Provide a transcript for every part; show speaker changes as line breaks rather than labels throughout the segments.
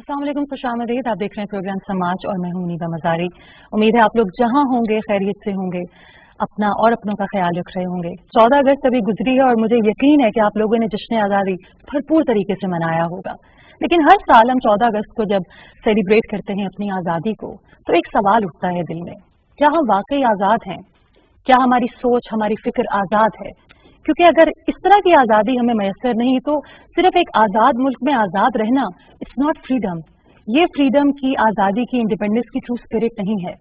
अस्सलाम वालेकुम, खुशामदीद। आप देख रहे हैं प्रोग्राम समाज और मैं हूं नीबा मजारी। उम्मीद है आप लोग जहां होंगे खैरियत से होंगे, अपना और अपनों का ख्याल रख रहे होंगे। 14 अगस्त अभी गुजरी है और मुझे यकीन है कि आप लोगों ने जश्न आज़ादी भरपूर तरीके से मनाया होगा। लेकिन हर साल हम 14 अगस्त को जब सेलिब्रेट करते हैं अपनी आज़ादी को, तो एक सवाल उठता है दिल में, क्या हम वाकई आज़ाद हैं? क्या हमारी सोच, हमारी फिक्र आज़ाद है? क्योंकि अगर इस तरह की आज़ादी हमें मैसर नहीं तो सिर्फ एक आज़ाद मुल्क में आज़ाद रहना इट्स नॉट फ्रीडम। ये फ्रीडम की, आज़ादी की, इंडिपेंडेंस की ट्रू स्पिरिट नहीं है।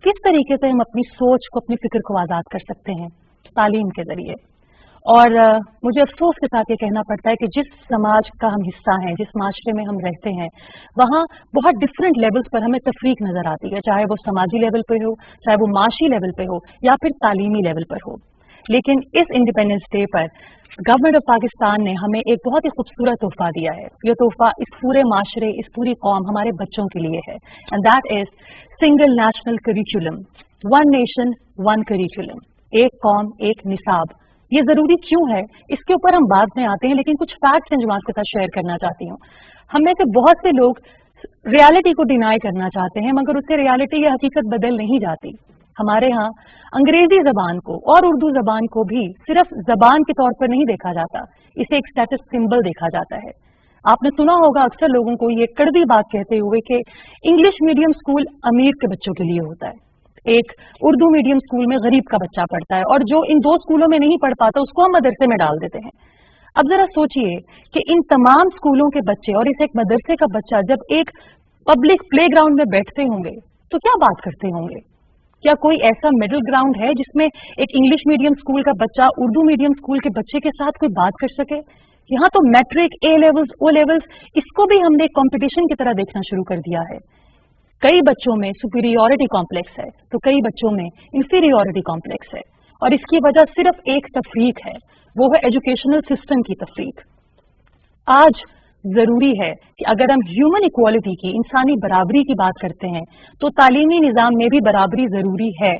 किस तरीके से हम अपनी सोच को, अपनी फिक्र को आज़ाद कर सकते हैं? तालीम के ज़रिए। और मुझे अफसोस के साथ ये कहना पड़ता है कि जिस समाज का हम हिस्सा हैं, जिस माशरे में हम रहते हैं, वहाँ बहुत डिफरेंट लेवल्स पर हमें तफरीक नज़र आती है, चाहे वो समाजी लेवल पे हो, चाहे वो माशी लेवल पे हो या फिर तालीमी लेवल पर हो। लेकिन इस इंडिपेंडेंस डे पर गवर्नमेंट ऑफ पाकिस्तान ने हमें एक बहुत ही खूबसूरत तोहफा दिया है। ये तोहफा इस पूरे माशरे, इस पूरी कौम, हमारे बच्चों के लिए है, and that is single national curriculum, one nation one curriculum, एक कौम एक निसाब। ये जरूरी क्यों है, इसके ऊपर हम बाद में आते हैं, लेकिन कुछ फैक्ट्स हैं जो मैं आपके साथ शेयर करना चाहती हूँ। हम में से बहुत से लोग रियलिटी को डिनाई करना चाहते हैं, मगर उससे रियलिटी या हकीकत बदल नहीं जाती। हमारे यहाँ अंग्रेजी जबान को और उर्दू जबान को भी सिर्फ जबान के तौर पर नहीं देखा जाता, इसे एक स्टेटस सिंबल देखा जाता है। आपने सुना होगा अक्सर लोगों को ये कड़वी बात कहते हुए कि इंग्लिश मीडियम स्कूल अमीर के बच्चों के लिए होता है, एक उर्दू मीडियम स्कूल में गरीब का बच्चा पढ़ता है, और जो इन दो स्कूलों में नहीं पढ़ पाता उसको हम मदरसे में डाल देते हैं। अब जरा सोचिए कि इन तमाम स्कूलों के बच्चे और इस एक मदरसे का बच्चा जब एक पब्लिक प्ले ग्राउंड में बैठते होंगे तो क्या बात करते होंगे? क्या कोई ऐसा मिडिल ग्राउंड है जिसमें एक इंग्लिश मीडियम स्कूल का बच्चा उर्दू मीडियम स्कूल के बच्चे के साथ कोई बात कर सके? यहाँ तो matric, A levels, O levels, इसको भी हमने एक कंपटीशन की तरह देखना शुरू कर दिया है। कई बच्चों में सुपीरियॉरिटी कॉम्प्लेक्स है तो कई बच्चों में इंफीरियॉरिटी कॉम्प्लेक्स है, और इसकी वजह सिर्फ एक तफरीक है, वो है एजुकेशनल सिस्टम की तफरीक। आज जरूरी है कि अगर हम ह्यूमन इक्वालिटी की, इंसानी बराबरी की बात करते हैं, तो तालीमी निज़ाम में भी बराबरी जरूरी है।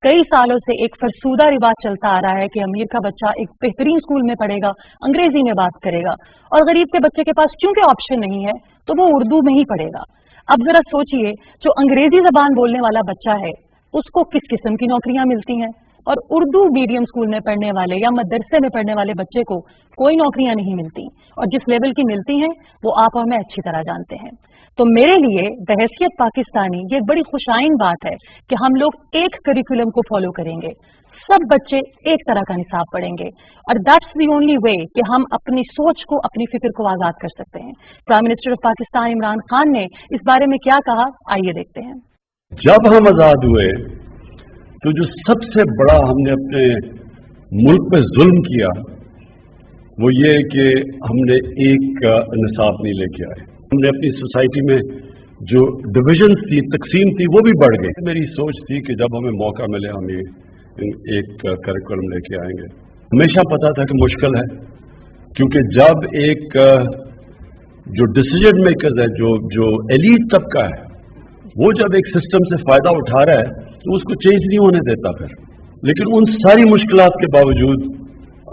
कई सालों से एक फरसूदा रिवाज चलता आ रहा है कि अमीर का बच्चा एक बेहतरीन स्कूल में पढ़ेगा, अंग्रेजी में बात करेगा, और गरीब के बच्चे के पास क्योंकि ऑप्शन नहीं है तो वो उर्दू में ही पढ़ेगा। अब जरा सोचिए, जो अंग्रेजी जबान बोलने वाला बच्चा है उसको किस किस्म की नौकरियां मिलती हैं, और उर्दू मीडियम स्कूल में पढ़ने वाले या मदरसे में पढ़ने वाले बच्चे को कोई नौकरियां नहीं मिलती, और जिस लेवल की मिलती हैं वो आप और मैं अच्छी तरह जानते हैं। तो मेरे लिए बहैसियत पाकिस्तानी ये बड़ी खुशाइन बात है कि हम लोग एक करिकुलम को फॉलो करेंगे, सब बच्चे एक तरह का निसाब पढ़ेंगे, और दैट्स द ओनली वे कि हम अपनी सोच को, अपनी फिक्र को आजाद कर सकते हैं। Prime minister of Pakistan Imran Khan ने इस बारे में क्या कहा, आइए देखते हैं।
जब हम आजाद हुए तो जो सबसे बड़ा हमने अपने मुल्क पे जुल्म किया वो ये कि हमने एक निसाब नहीं लेके आए। हमने अपनी सोसाइटी में जो डिविजन्स थी, तकसीम थी, वो भी बढ़ गई। मेरी सोच थी कि जब हमें मौका मिले हम ये एक करिकुलम लेके आएंगे। हमेशा पता था कि मुश्किल है, क्योंकि जब एक जो डिसीजन मेकर्स है, जो एलीट तबका है, वो जब एक सिस्टम से फायदा उठा रहा है तो उसको चेंज नहीं होने देता फिर। लेकिन उन सारी मुश्किलात के बावजूद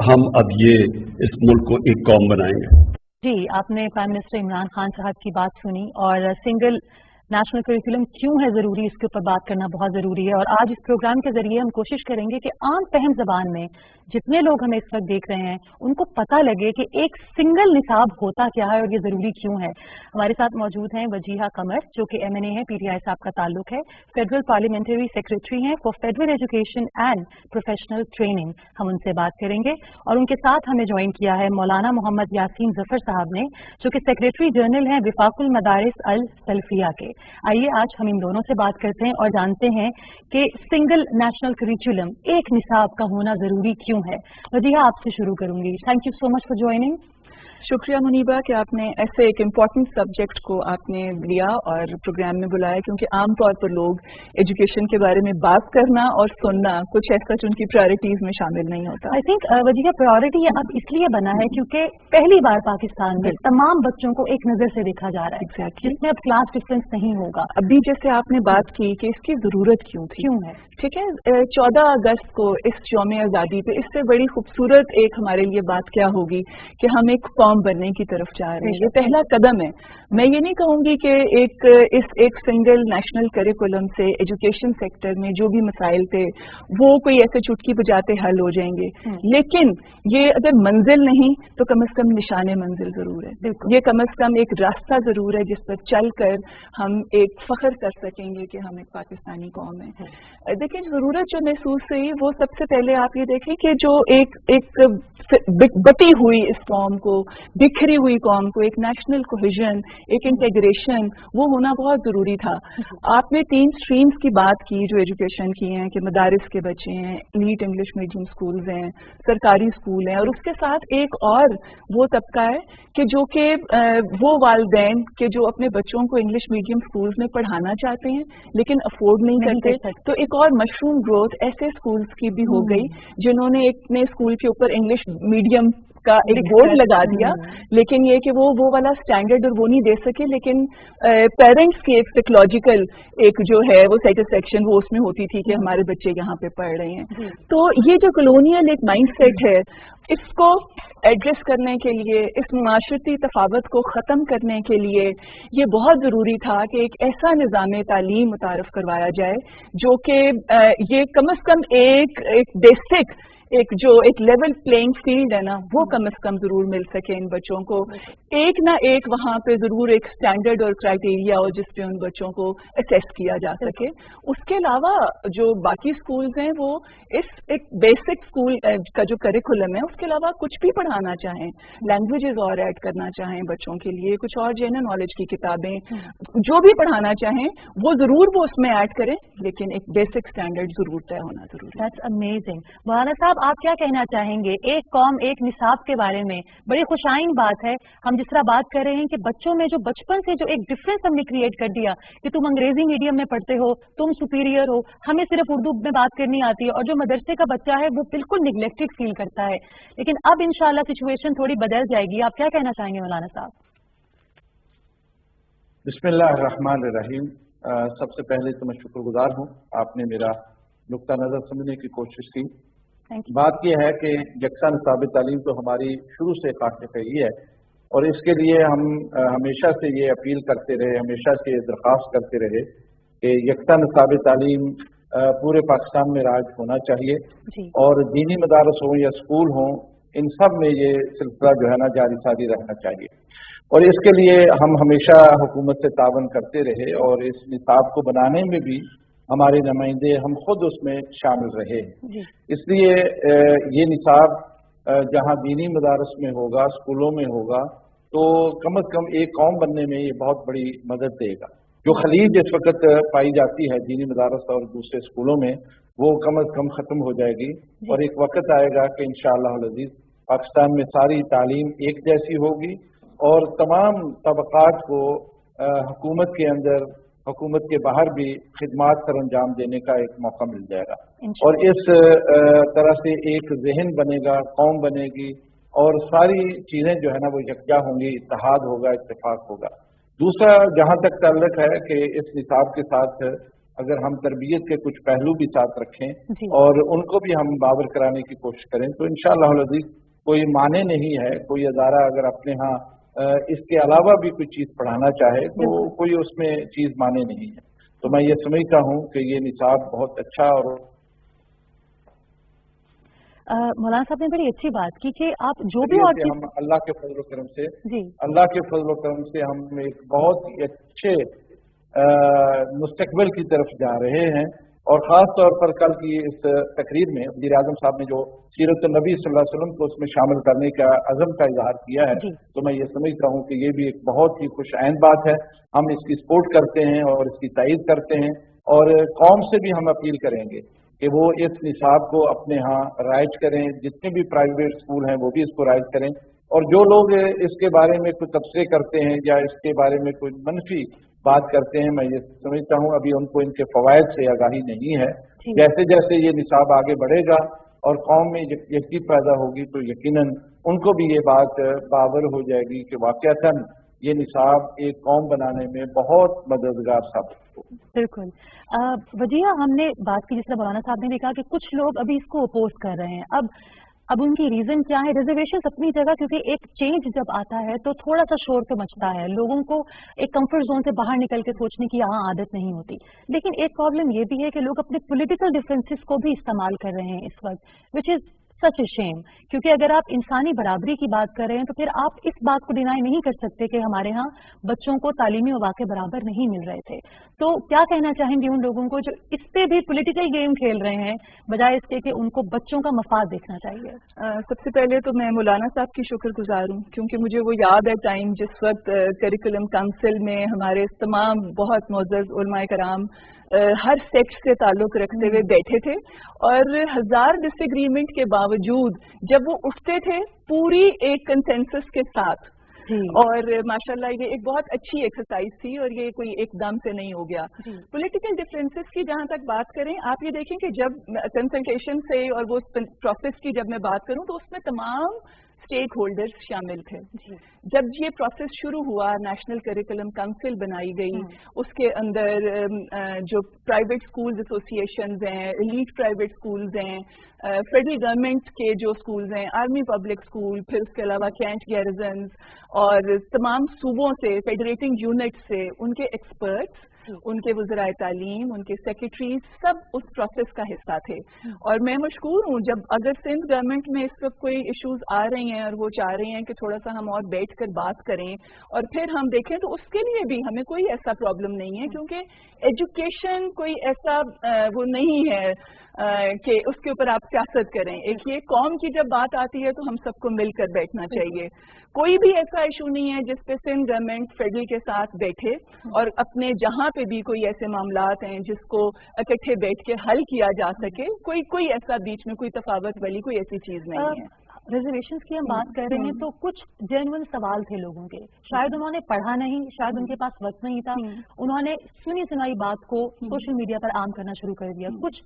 हम अब ये इस मुल्क को एक कौम बनाएंगे।
जी, आपने प्राइम मिनिस्टर इमरान खान साहब की बात सुनी, और सिंगल नेशनल करिकुलम क्यों है ज़रूरी, इसके ऊपर बात करना बहुत ज़रूरी है। और आज इस प्रोग्राम के ज़रिए हम कोशिश करेंगे कि आम फहम ज़बान में जितने लोग हमें इस वक्त देख रहे हैं उनको पता लगे कि एक सिंगल निसाब होता क्या है और ये ज़रूरी क्यों है। हमारे साथ मौजूद हैं वजीहा कमर, जो कि MNA है, PTI साहब का ताल्लुक है, फेडरल पार्लियामेंट्री सेक्रेटरी हैं for federal education and professional training. हम उनसे बात करेंगे, और उनके साथ हमें ज्वाइन किया है मौलाना मोहम्मद यासीन जफर साहब ने, जो कि सेक्रेटरी जनरल हैं विफाकुल मदारिस अल सल्फिया के। आइए आज हम इन दोनों से बात करते हैं और जानते हैं कि सिंगल नेशनल करिकुलम, एक निसाब का होना जरूरी क्यों है। वजीहा, आपसे शुरू करूंगी। Thank you so much for joining.
शुक्रिया मुनीबा कि आपने ऐसे एक इम्पॉर्टेंट सब्जेक्ट को आपने लिया और प्रोग्राम में बुलाया, क्योंकि आमतौर पर लोग एजुकेशन के बारे में बात करना और सुनना कुछ ऐसा जो उनकी प्रायोरिटीज में शामिल नहीं होता।
आई थिंक वजीहा, प्रायोरिटी अब इसलिए बना है क्योंकि पहली बार पाकिस्तान में तमाम बच्चों को एक नजर से देखा जा रहा है।
एग्जैक्टली,
इसमें अब क्लास डिफरेंस नहीं होगा।
अभी जैसे आपने बात की कि इसकी जरूरत क्यों थी,
क्यों है,
ठीक है। 14 अगस्त को इस यौम आज़ादी पे इससे बड़ी खूबसूरत एक हमारे लिए बात क्या होगी कि हम एक कौम बनने की तरफ जा रहे हैं। ये पहला कदम है। मैं ये नहीं कहूँगी कि एक सिंगल नेशनल करिकुलम से एजुकेशन सेक्टर में जो भी मसाइल थे वो कोई ऐसे चुटकी बजाते हल हो जाएंगे, लेकिन ये अगर मंजिल नहीं तो कम से कम निशाने मंजिल जरूर है। ये कम से कम एक रास्ता जरूर है जिस पर चल कर हम एक फख्र कर सकेंगे कि हम एक पाकिस्तानी कौम है। देखिए, जरूरत जो महसूस हुई वो सबसे पहले आप ये देखें कि जो एक बटी हुई इस कौम को, बिखरी हुई कौम को एक नेशनल कोहेजन, एक इंटीग्रेशन, वो होना बहुत जरूरी था। आपने 3 स्ट्रीम्स की बात की जो एजुकेशन की हैं कि मदारिस के बच्चे हैं, नीट इंग्लिश मीडियम स्कूल्स हैं, सरकारी स्कूल हैं, और उसके साथ एक और वो तबका है कि जो कि वो वालिदैन के जो अपने बच्चों को इंग्लिश मीडियम स्कूल्स में पढ़ाना चाहते हैं लेकिन अफोर्ड नहीं करते। तो एक और मशरूम ग्रोथ ऐसे स्कूल्स की भी हो गई जिन्होंने अपने स्कूल के ऊपर इंग्लिश मीडियम का एक बोर्ड लगा दिया, लेकिन ये कि वो वाला स्टैंडर्ड और वो नहीं दे सके, लेकिन पेरेंट्स की एक साइकोलॉजिकल एक जो है वो सेटिस्फेक्शन वो उसमें होती थी कि हमारे बच्चे यहाँ पे पढ़ रहे हैं। तो ये जो कॉलोनियल एक माइंडसेट है, इसको एड्रेस करने के लिए, इस माशरती तफावत को ख़त्म करने के लिए ये बहुत ज़रूरी था कि एक ऐसा निज़ाम तालीम मुतारफ़ करवाया जाए जो कि ये कम से कम एक बेसिक एक लेवल प्लेइंग फील्ड है ना, वो कम से कम जरूर मिल सके इन बच्चों को। एक ना एक वहाँ पे जरूर एक स्टैंडर्ड और क्राइटेरिया हो जिस पे उन बच्चों को असेस किया जा सके। उसके अलावा जो बाकी स्कूल्स हैं वो इस एक बेसिक स्कूल का जो करिकुलम है उसके अलावा कुछ भी पढ़ाना चाहें, लैंग्वेजेस और ऐड करना चाहें बच्चों के लिए, कुछ और जनरल नॉलेज की किताबें, जो भी पढ़ाना चाहें वो जरूर वो उसमें ऐड करें, लेकिन एक बेसिक स्टैंडर्ड जरूर तय होना जरूरी है।
That's amazing. मौलाना साहब, आप क्या कहना चाहेंगे एक कौम एक निसाब के बारे में? बड़ी खुशाइन बात है, हम जिस तरह बात कर रहे हैं कि बच्चों में जो बचपन से जो एक डिफरेंस हमने क्रिएट कर दिया कि तुम अंग्रेजी मीडियम में पढ़ते हो, तुम सुपीरियर हो, हमें सिर्फ उर्दू में बात करनी आती है, और जो मदरसे का बच्चा है वो बिल्कुल निगलेक्टेड फील करता है। लेकिन अब इंशाल्लाह सिचुएशन थोड़ी बदल जाएगी। आप क्या कहना चाहेंगे मौलाना साहब?
बिस्मिल्लाहिर्रहमानिर्रहीम। सबसे पहले तो मैं शुक्रगुजार हूँ, आपने मेरा नुक्ता नज़र समझने की कोशिश की। बात यह है कि यकसा निसाब तालीम तो हमारी शुरू से ख़ास रही है, और इसके लिए हम हमेशा से ये अपील करते रहे, हमेशा से ये दरख्वास्त करते रहे कि यकसा निसाब तालीम पूरे पाकिस्तान में राज होना चाहिए, और दीनी मदारस हों या स्कूल हों, इन सब में ये सिलसिला जो है ना जारी सारी रहना चाहिए। और इसके लिए हम हमेशा हुकूमत से तावन करते रहे, और इस निसाब को बनाने में भी हमारे नुमाइंदे हम खुद उसमें शामिल रहे। इसलिए ये निसाब जहाँ दीनी मदारस में होगा, स्कूलों में होगा, तो कम से कम एक कौम बनने में ये बहुत बड़ी मदद देगा। जो खलीज इस वक्त पाई जाती है दीनी मदारस और दूसरे स्कूलों में, वो कम से कम ख़त्म हो जाएगी, और एक वक्त आएगा कि इंशाअल्लाह अज़ीज़ पाकिस्तान में सारी तालीम एक जैसी होगी, और तमाम तबक़ात को हुकूमत के अंदर, हुकूमत के बाहर भी खिदमात सर अंजाम देने का एक मौका मिल जाएगा, और इस तरह से एक जहन बनेगा, कौम बनेगी, और सारी चीज़ें जो है ना वो यकजा होंगी, इत्तेहाद होगा, इत्तेफाक होगा। दूसरा, जहाँ तक ताल्लुक है कि इस निसाब के साथ अगर हम तरबियत के कुछ पहलू भी साथ रखें और उनको भी हम बावर कराने की कोशिश करें, तो इंशाअल्लाह अज़ीज़ कोई माने नहीं है, कोई अदारा अगर अपने यहाँ इसके अलावा भी कोई चीज़ पढ़ाना चाहे तो कोई उसमें चीज़ माने नहीं है। तो मैं ये समझता हूँ कि ये निसाब बहुत अच्छा। और
मौलाना साहब ने बड़ी अच्छी बात की कि आप जो भी और
हम अल्लाह के फजल करम से
जी
अल्लाह के फजल करम से हम एक बहुत ही अच्छे मुस्तकबिल की तरफ जा रहे हैं। और ख़ास तौर पर कल की इस तकरीर में वज़ीर आज़म साहब ने जो सीरत नबी सल्लल्लाहु अलैहि वसल्लम को उसमें शामिल करने का अज़म का इज़हार किया है, तो मैं ये समझता हूँ कि ये भी एक बहुत ही खुशआइंद बात है। हम इसकी सपोर्ट करते हैं और इसकी तायीद करते हैं, और कौम से भी हम अपील करेंगे कि वो इस निसाब को अपने यहाँ राइज करें। जितने भी प्राइवेट स्कूल हैं वो भी इसको राइज करें, और जो लोग इसके बारे में कोई तबसरे करते हैं या इसके बारे में कोई मनफी बात करते हैं, मैं ये समझता हूँ अभी उनको इनके फवायद से आगाही नहीं है। जैसे जैसे ये निसाब आगे बढ़ेगा और कौम में यकीन पैदा होगी, तो यकीनन उनको भी ये बात बावर हो जाएगी कि वाकईतन ये निसाब एक कौम बनाने में बहुत मददगार साबित होगा।
बिल्कुल। वजीहा, हमने बात की जिस तरह मौलाना साहब ने भी कहा कि कुछ लोग अभी इसको अपोज कर रहे हैं। अब अब उनकी रीजन क्या है? रिजर्वेशन अपनी जगह, क्योंकि एक चेंज जब आता है तो थोड़ा सा शोर तो मचता है, लोगों को एक कंफर्ट जोन से बाहर निकल के सोचने की यहाँ आदत नहीं होती। लेकिन एक प्रॉब्लम ये भी है कि लोग अपने पॉलिटिकल डिफरेंसेस को भी इस्तेमाल कर रहे हैं इस वक्त, which is such A Shem. क्योंकि अगर आप इंसानी बराबरी की बात कर रहे हैं तो फिर आप इस बात को डिनाई नहीं कर सकते कि हमारे यहाँ बच्चों को तालीमी मौके बराबर नहीं मिल रहे थे। तो क्या कहना चाहेंगे उन लोगों को जो इस पे भी पॉलिटिकल गेम खेल रहे हैं, बजाय इसके कि उनको बच्चों का मफाद देखना चाहिए?
सबसे पहले तो मैं मौलाना साहब की शुक्रगुजार हूँ, क्योंकि मुझे वो याद है टाइम जिस वक्त करिकुलम काउंसिल में हमारे तमाम बहुत मोअज़्ज़ज़ उलमाए कराम हर सेक्ट से ताल्लुक रखते हुए बैठे थे, और हजार डिसएग्रीमेंट के बावजूद जब वो उठते थे पूरी एक कंसेंसस के साथ, और माशाल्लाह ये एक बहुत अच्छी एक्सरसाइज थी, और ये कोई एकदम से नहीं हो गया। पॉलिटिकल डिफरेंसेस की जहां तक बात करें, आप ये देखें कि जब कंसल्टेशन से और वो प्रोसेस की जब मैं बात करूं तो उसमें तमाम स्टेक होल्डर्स शामिल थे। जब ये प्रोसेस शुरू हुआ, नेशनल करिकुलम काउंसिल बनाई गई, उसके अंदर जो प्राइवेट स्कूल्स एसोसिएशंस हैं, एलीट प्राइवेट स्कूल्स हैं, फेडरल गवर्नमेंट के जो स्कूल्स हैं, आर्मी पब्लिक स्कूल, फिर उसके अलावा कैंट गैरिजन्स, और तमाम सूबों से, फेडरेटिंग यूनिट से उनके एक्सपर्ट्स, उनके वज़राए तालीम, उनके सेक्रेटरीज, सब उस प्रोसेस का हिस्सा थे। और मैं मशकूर हूँ, जब अगर सिंध गवर्नमेंट में इस वक्त कोई इश्यूज आ रहे हैं और वो चाह रहे हैं कि थोड़ा सा हम और बैठ कर बात करें और फिर हम देखें, तो उसके लिए भी हमें कोई ऐसा प्रॉब्लम नहीं है, क्योंकि एजुकेशन कोई ऐसा वो नहीं है कि उसके ऊपर आप सियासत करें। एक ये कौम की जब बात आती है तो हम सबको मिलकर बैठना चाहिए। कोई भी ऐसा इशू नहीं है जिस पे सिंध गवर्नमेंट फेडरल के साथ बैठे और अपने जहां पे भी कोई ऐसे मामलात हैं जिसको इकट्ठे बैठ के हल किया जा सके, कोई ऐसा बीच में कोई तफावत वाली कोई ऐसी चीज नहीं है।
रिजर्वेशंस की हम बात कर रहे हैं तो कुछ जेन्युइन सवाल थे लोगों के, शायद उन्होंने पढ़ा नहीं, शायद उनके पास वक्त नहीं था, उन्होंने सुनी सुनाई बात को सोशल मीडिया पर आम करना शुरू कर दिया। कुछ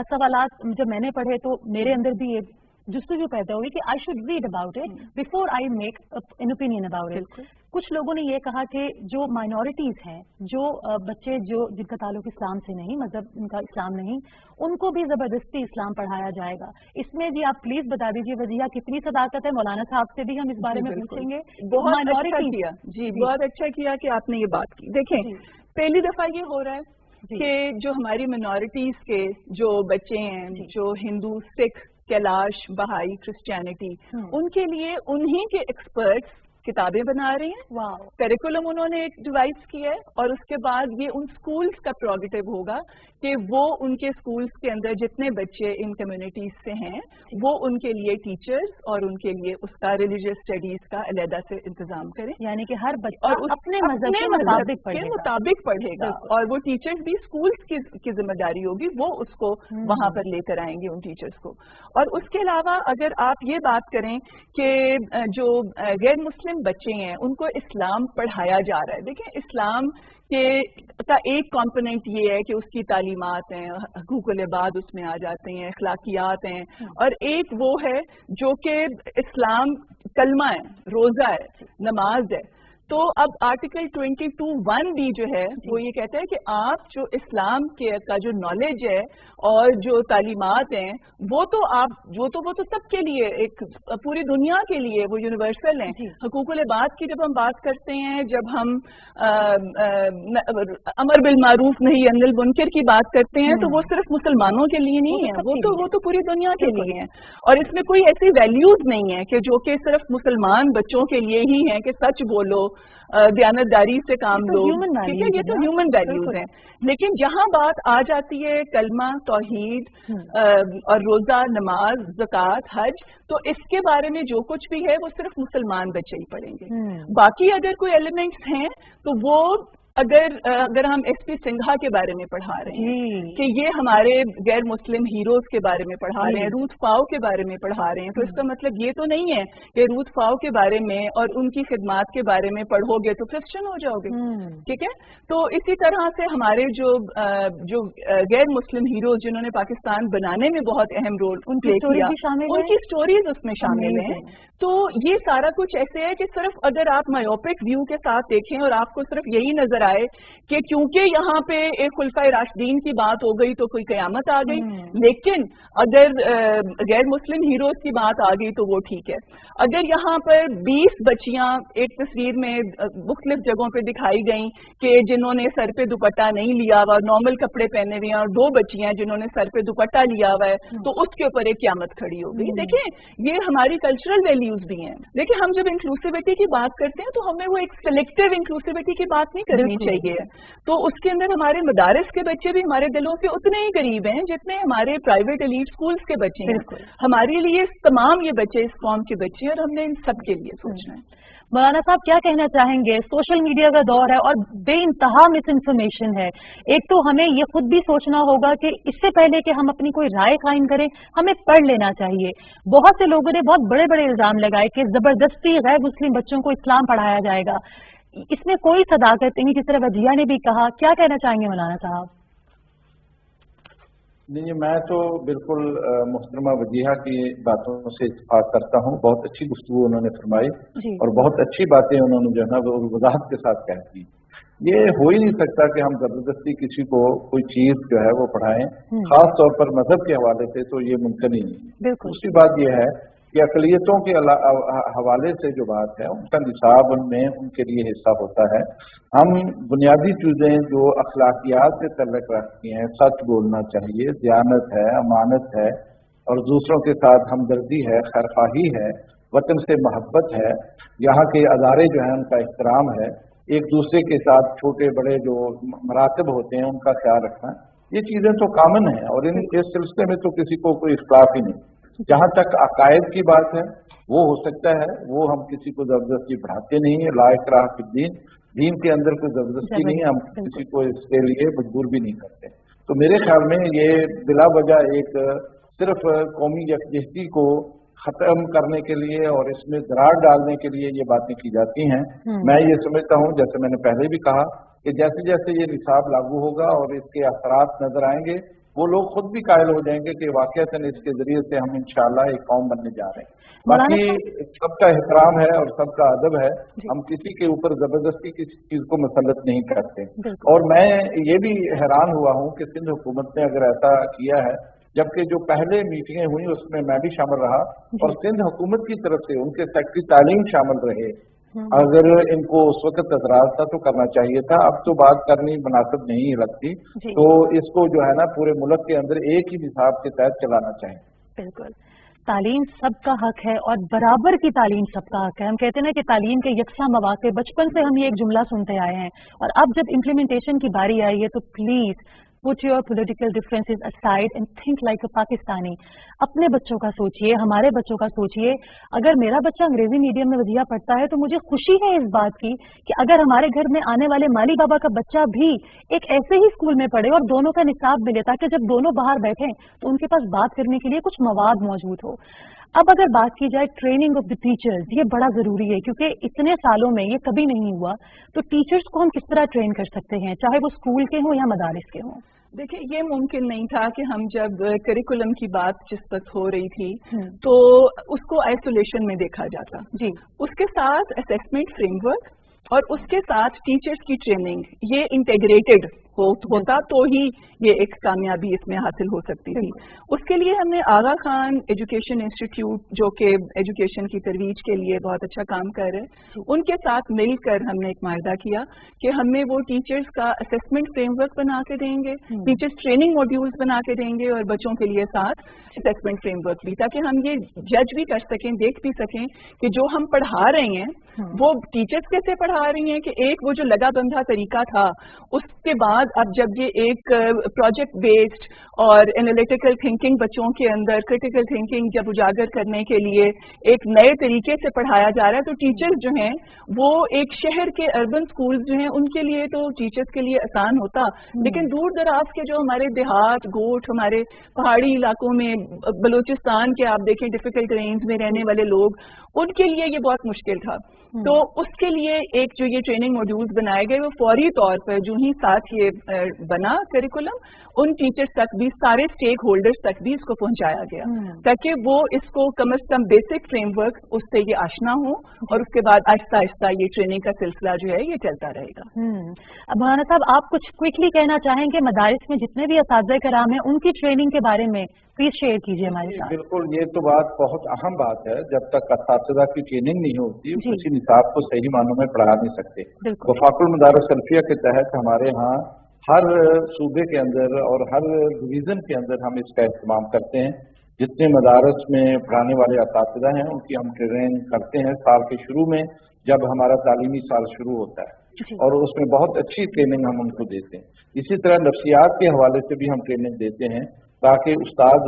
सवालात जब मैंने पढ़े तो मेरे अंदर भी ये जुस्तजू पैदा हुई कि I should read about it before I make an opinion about it. कुछ लोगों ने ये कहा कि जो माइनॉरिटीज हैं, जो बच्चे जो जिनका ताल्लुक इस्लाम से नहीं, मतलब उनका इस्लाम नहीं, उनको भी जबरदस्ती इस्लाम पढ़ाया जाएगा। इसमें जी आप प्लीज बता दीजिए वजह कितनी सदाकत है। मौलाना साहब से भी हम इस बारे में पूछेंगे।
बहुत अच्छा किया जी, बहुत अच्छा किया कि आपने ये बात की। देखें, पहली दफा ये हो रहा है कि जो हमारी माइनॉरिटीज के जो बच्चे हैं, जो हिंदू, सिख, कैलाश, बहाई, क्रिश्चियनिटी, उनके लिए उन्हीं के एक्सपर्ट्स किताबें बना रहे हैं, करिकुलम उन्होंने डिवाइस किया है, और उसके बाद ये उन स्कूल्स का प्रोगेटिव होगा कि वो उनके स्कूल्स के अंदर जितने बच्चे इन कम्युनिटीज से हैं वो उनके लिए टीचर्स और उनके लिए उसका रिलीजियस स्टडीज का अलहदा से इंतजाम करें,
यानी कि हर बच्चा अपने मजहब के मुताबिक
पढ़ेगा और वो टीचर्स भी स्कूल्स की जिम्मेदारी होगी, वो उसको वहां पर लेकर आएंगे उन टीचर्स को। और उसके अलावा अगर आप ये बात करें कि जो गैर मुस्लिम बच्चे हैं उनको इस्लाम पढ़ाया जा रहा है, देखिए इस्लाम का एक कंपोनेंट ये है कि उसकी तालीमात हैं, हुकूकुल इबाद उसमें आ जाते हैं, अखलाकियात हैं, और एक वो है जो कि इस्लाम कलमा है, रोजा है, नमाज है। तो अब आर्टिकल 22(1) भी जो है वो ये कहता है कि आप जो इस्लाम का जो नॉलेज है और जो तालीमात हैं वो तो सबके लिए, एक पूरी दुनिया के लिए वो यूनिवर्सल हैं। हुकूकुल इबाद की जब हम बात करते हैं, जब हम अमर बिल मारूफ नही अनिल मुनकर की बात करते हैं, तो वो सिर्फ मुसलमानों के लिए नहीं है, वो तो पूरी दुनिया के लिए है। और इसमें कोई ऐसी वैल्यूज नहीं है कि जो कि सिर्फ मुसलमान बच्चों के लिए ही है कि सच बोलो, दयानतदारी से काम लो, ठीक है, ये तो ह्यूमन वैल्यूज हैं। लेकिन जहां बात आ जाती है कलमा, तौहीद और रोजा, नमाज, ज़कात, हज, तो इसके बारे में जो कुछ भी है वो सिर्फ मुसलमान बच्चे ही पढ़ेंगे। बाकी अगर कोई एलिमेंट्स हैं तो वो अगर हम एसपी सिंघा के बारे में पढ़ा रहे हैं कि ये हमारे गैर मुस्लिम हीरोज के बारे में पढ़ा रहे हैं, रूथ फाओ के बारे में पढ़ा रहे हैं, तो इसका मतलब ये तो नहीं है कि रूथ फाओ के बारे में और उनकी खिदमात के बारे में पढ़ोगे तो क्रिश्चियन हो जाओगे, ठीक है। तो इसी तरह से हमारे जो गैर मुस्लिम हीरोज जिन्होंने पाकिस्तान बनाने में बहुत अहम रोल प्ले किया, उनकी स्टोरीज उसमें शामिल हैं। तो ये सारा कुछ ऐसे है कि सिर्फ अगर आप मायोपिक व्यू के साथ देखें और आपको सिर्फ यही नजर नजर आए कि क्योंकि यहाँ पे एक खुलफाए राशिदीन की बात हो गई तो कोई कयामत आ गई, लेकिन अगर गैर मुस्लिम हीरोज की बात आ गई तो वो ठीक है। अगर यहाँ पर 20 बच्चियां एक तस्वीर में मुख्तलिफ जगहों पे दिखाई गई कि जिन्होंने सर पे दुपट्टा नहीं लिया हुआ, नॉर्मल कपड़े पहने हुए हैं, और 2 बच्चियां जिन्होंने सर पे दुपट्टा लिया हुआ है, तो उसके ऊपर एक क़यामत खड़ी हो गई। देखिए ये हमारी कल्चरल वैल्यूज भी हैं। देखिए हम जब इंक्लूसिविटी की बात करते हैं तो हमें वो एक सिलेक्टिव इंक्लूसिविटी की बात नहीं करनी चाहिए। तो उसके अंदर हमारे मदारिस के बच्चे भी हमारे दिलों के उतने ही करीब हैं जितने हमारे प्राइवेट एलीट स्कूल्स के बच्चे हैं। हमारे लिए तमाम ये बच्चे इस कौम के बच्चे हैं और हमने इन सब के लिए सोचना है।
मौलाना साहब क्या कहना चाहेंगे? सोशल मीडिया का दौर है और बेइंतहा मिस इन्फॉर्मेशन है। एक तो हमें ये खुद भी सोचना होगा कि इससे पहले कि हम अपनी कोई राय कायम करें हमें पढ़ लेना चाहिए। बहुत से लोगों ने बहुत बड़े बड़े इल्जाम लगाए कि जबरदस्ती गैर मुस्लिम बच्चों को इस्लाम पढ़ाया जाएगा, इसमें कोई सदाकत नहीं, जिस तरह वजिया ने भी कहा। क्या कहना चाहेंगे मौलाना साहब?
नहीं, मैं तो बिल्कुल मोहतरमा वजीहा की बातों से इत्तेफाक करता हूँ। बहुत अच्छी गुफ्तगू उन्होंने फरमाई और बहुत अच्छी बातें उन्होंने जो है ना वो वजाहत के साथ कह दी। ये हो ही नहीं सकता कि हम जबरदस्ती किसी को कोई चीज जो है वो पढ़ाएं, खास तौर पर मजहब के हवाले से तो ये मुमकिन ही नहीं। दूसरी बात यह है कि अकलियतों के हवाले से जो बात है उनका निसाब उनमें उनके लिए हिस्सा होता है। हम बुनियादी चीजें जो अखलाकियात से तल्लुक़ रखती हैं, सच बोलना चाहिए, दयानत है, अमानत है और दूसरों के साथ हमदर्दी है, खैरख्वाही है, वतन से मोहब्बत है, यहाँ के अदारे जो हैं उनका एहतराम है, एक दूसरे के साथ छोटे बड़े जो मरातब होते हैं उनका ख्याल रखना, ये चीजें तो कॉमन है और इस सिलसिले में तो किसी को कोई इख्तिलाफ ही नहीं। जहाँ तक अकायद की बात है वो हो सकता है, वो हम किसी को जबरदस्ती बढ़ाते नहीं है। ला इकराह फिद्दीन, दीन के अंदर कोई जबरदस्ती नहीं है, हम किसी को इसके लिए मजबूर भी नहीं करते। तो मेरे ख्याल में ये बिला वजह एक सिर्फ कौमी यकजहती को खत्म करने के लिए और इसमें दरार डालने के लिए ये बातें की जाती हैं। मैं ये समझता हूँ, जैसे मैंने पहले भी कहा, कि जैसे जैसे ये निसाब लागू होगा और इसके असरात नजर आएंगे वो लोग खुद भी कायल हो जाएंगे कि वाकईतन इसके जरिए से हम इंशाअल्लाह एक कौम बनने जा रहे हैं। बाकी सबका एहतराम है और सबका अदब है, हम किसी के ऊपर जबरदस्ती किसी चीज को मुसल्लत नहीं करते। और मैं ये भी हैरान हुआ हूँ कि सिंध हुकूमत ने अगर ऐसा किया है, जबकि जो पहले मीटिंगें हुई उसमें मैं भी शामिल रहा और सिंध हुकूमत की तरफ से उनके सेक्रेटरी तालीम शामिल रहे, अगर इनको उस वक्त एतराज था तो करना चाहिए था। अब तो बात करनी मुनासिब नहीं लगती, तो इसको जो है ना पूरे मुल्क के अंदर एक ही निसाब के तहत चलाना चाहिए।
बिल्कुल, तालीम सबका हक है और बराबर की तालीम सबका हक है। हम कहते हैं ना कि तालीम के यकसा मौके, बचपन से हम ये एक जुमला सुनते आए हैं और अब जब इम्प्लीमेंटेशन की बारी आई है तो please put your political differences aside and think like अ पाकिस्तानी। अपने बच्चों का सोचिए, हमारे बच्चों का सोचिए। अगर मेरा बच्चा अंग्रेजी मीडियम में वजिया पढ़ता है तो मुझे खुशी है इस बात की कि अगर हमारे घर में आने वाले माली बाबा का बच्चा भी एक ऐसे ही स्कूल में पढ़े और दोनों का निसाब मिले, ताकि जब दोनों बाहर बैठें तो उनके पास बात करने के लिए कुछ मवाद मौजूद हो। अब अगर बात की जाए ट्रेनिंग ऑफ द टीचर्स, ये बड़ा जरूरी है क्योंकि इतने सालों में ये कभी नहीं हुआ। तो टीचर्स को हम किस तरह ट्रेन कर सकते हैं, चाहे वो स्कूल के हों या मदारिस के हों?
देखिए ये मुमकिन नहीं था कि हम जब करिकुलम की बात जिस वक्त हो रही थी तो उसको आइसोलेशन में देखा जाता जी, उसके साथ असेसमेंट फ्रेमवर्क और उसके साथ टीचर्स की ट्रेनिंग ये इंटीग्रेटेड होता तो ही ये एक कामयाबी इसमें हासिल हो सकती थी। उसके लिए हमने आगा खान एजुकेशन इंस्टीट्यूट, जो कि एजुकेशन की तरवीज के लिए बहुत अच्छा काम कर रहे हैं, उनके साथ मिलकर हमने एक मायदा किया कि हमें वो टीचर्स का असेसमेंट फ्रेमवर्क बना के देंगे, टीचर्स ट्रेनिंग मॉड्यूल्स बना के देंगे और बच्चों के लिए साथ असेसमेंट फ्रेमवर्क भी, ताकि हम ये जज भी कर सकें, देख भी सकें कि जो हम पढ़ा रहे हैं वो टीचर्स कैसे पढ़ा रही हैं, कि एक वो जो लगा बंधा तरीका था उसके बाद अब जब ये एक प्रोजेक्ट बेस्ड और एनालिटिकल थिंकिंग बच्चों के अंदर, क्रिटिकल थिंकिंग जब उजागर करने के लिए एक नए तरीके से पढ़ाया जा रहा है, तो टीचर्स जो हैं वो एक शहर के अर्बन स्कूल्स जो हैं उनके लिए तो टीचर्स के लिए आसान होता, लेकिन दूर दराज के जो हमारे देहात, गोठ, हमारे पहाड़ी इलाकों में, बलूचिस्तान के आप देखें डिफिकल्ट रेंज में रहने वाले लोग, उनके लिए ये बहुत मुश्किल था। तो उसके लिए एक जो ये ट्रेनिंग मॉड्यूल्स बनाए गए वो फौरी तौर पर जो ही साथ ये बना करिकुलम, उन टीचर्स तक भी, सारे स्टेक होल्डर्स तक भी इसको पहुंचाया गया, ताकि वो इसको कम से कम बेसिक फ्रेमवर्क उससे ये आशना हो, और उसके बाद आहिस्ता आहिस्ता ये ट्रेनिंग का सिलसिला जो है ये चलता रहेगा।
अब मौलाना साहब, आप कुछ क्विकली कहना चाहेंगे मदारिस में जितने भी असातिज़ा कराम हैं उनकी ट्रेनिंग के बारे में प्लीज शेयर कीजिए हमारे साथ।
बिल्कुल, ये तो बात बहुत अहम बात है। जब तक असातिज़ा की ट्रेनिंग नहीं होती उसी निसाब को सही मानों में पढ़ा नहीं सकते। वफाकुल मदारिस सल्फिया के तहत हमारे यहाँ हर सूबे के अंदर और हर डिवीजन के अंदर हम इसका इस्तेमाल करते हैं। जितने मदारस में पढ़ाने वाले असातिज़ा हैं उनकी हम ट्रेनिंग करते हैं साल के शुरू में, जब हमारा तालीमी साल शुरू होता है, और उसमें बहुत अच्छी ट्रेनिंग हम उनको देते हैं। इसी तरह नफ्सियात के हवाले से भी हम ट्रेनिंग देते हैं, ताकि उस्ताद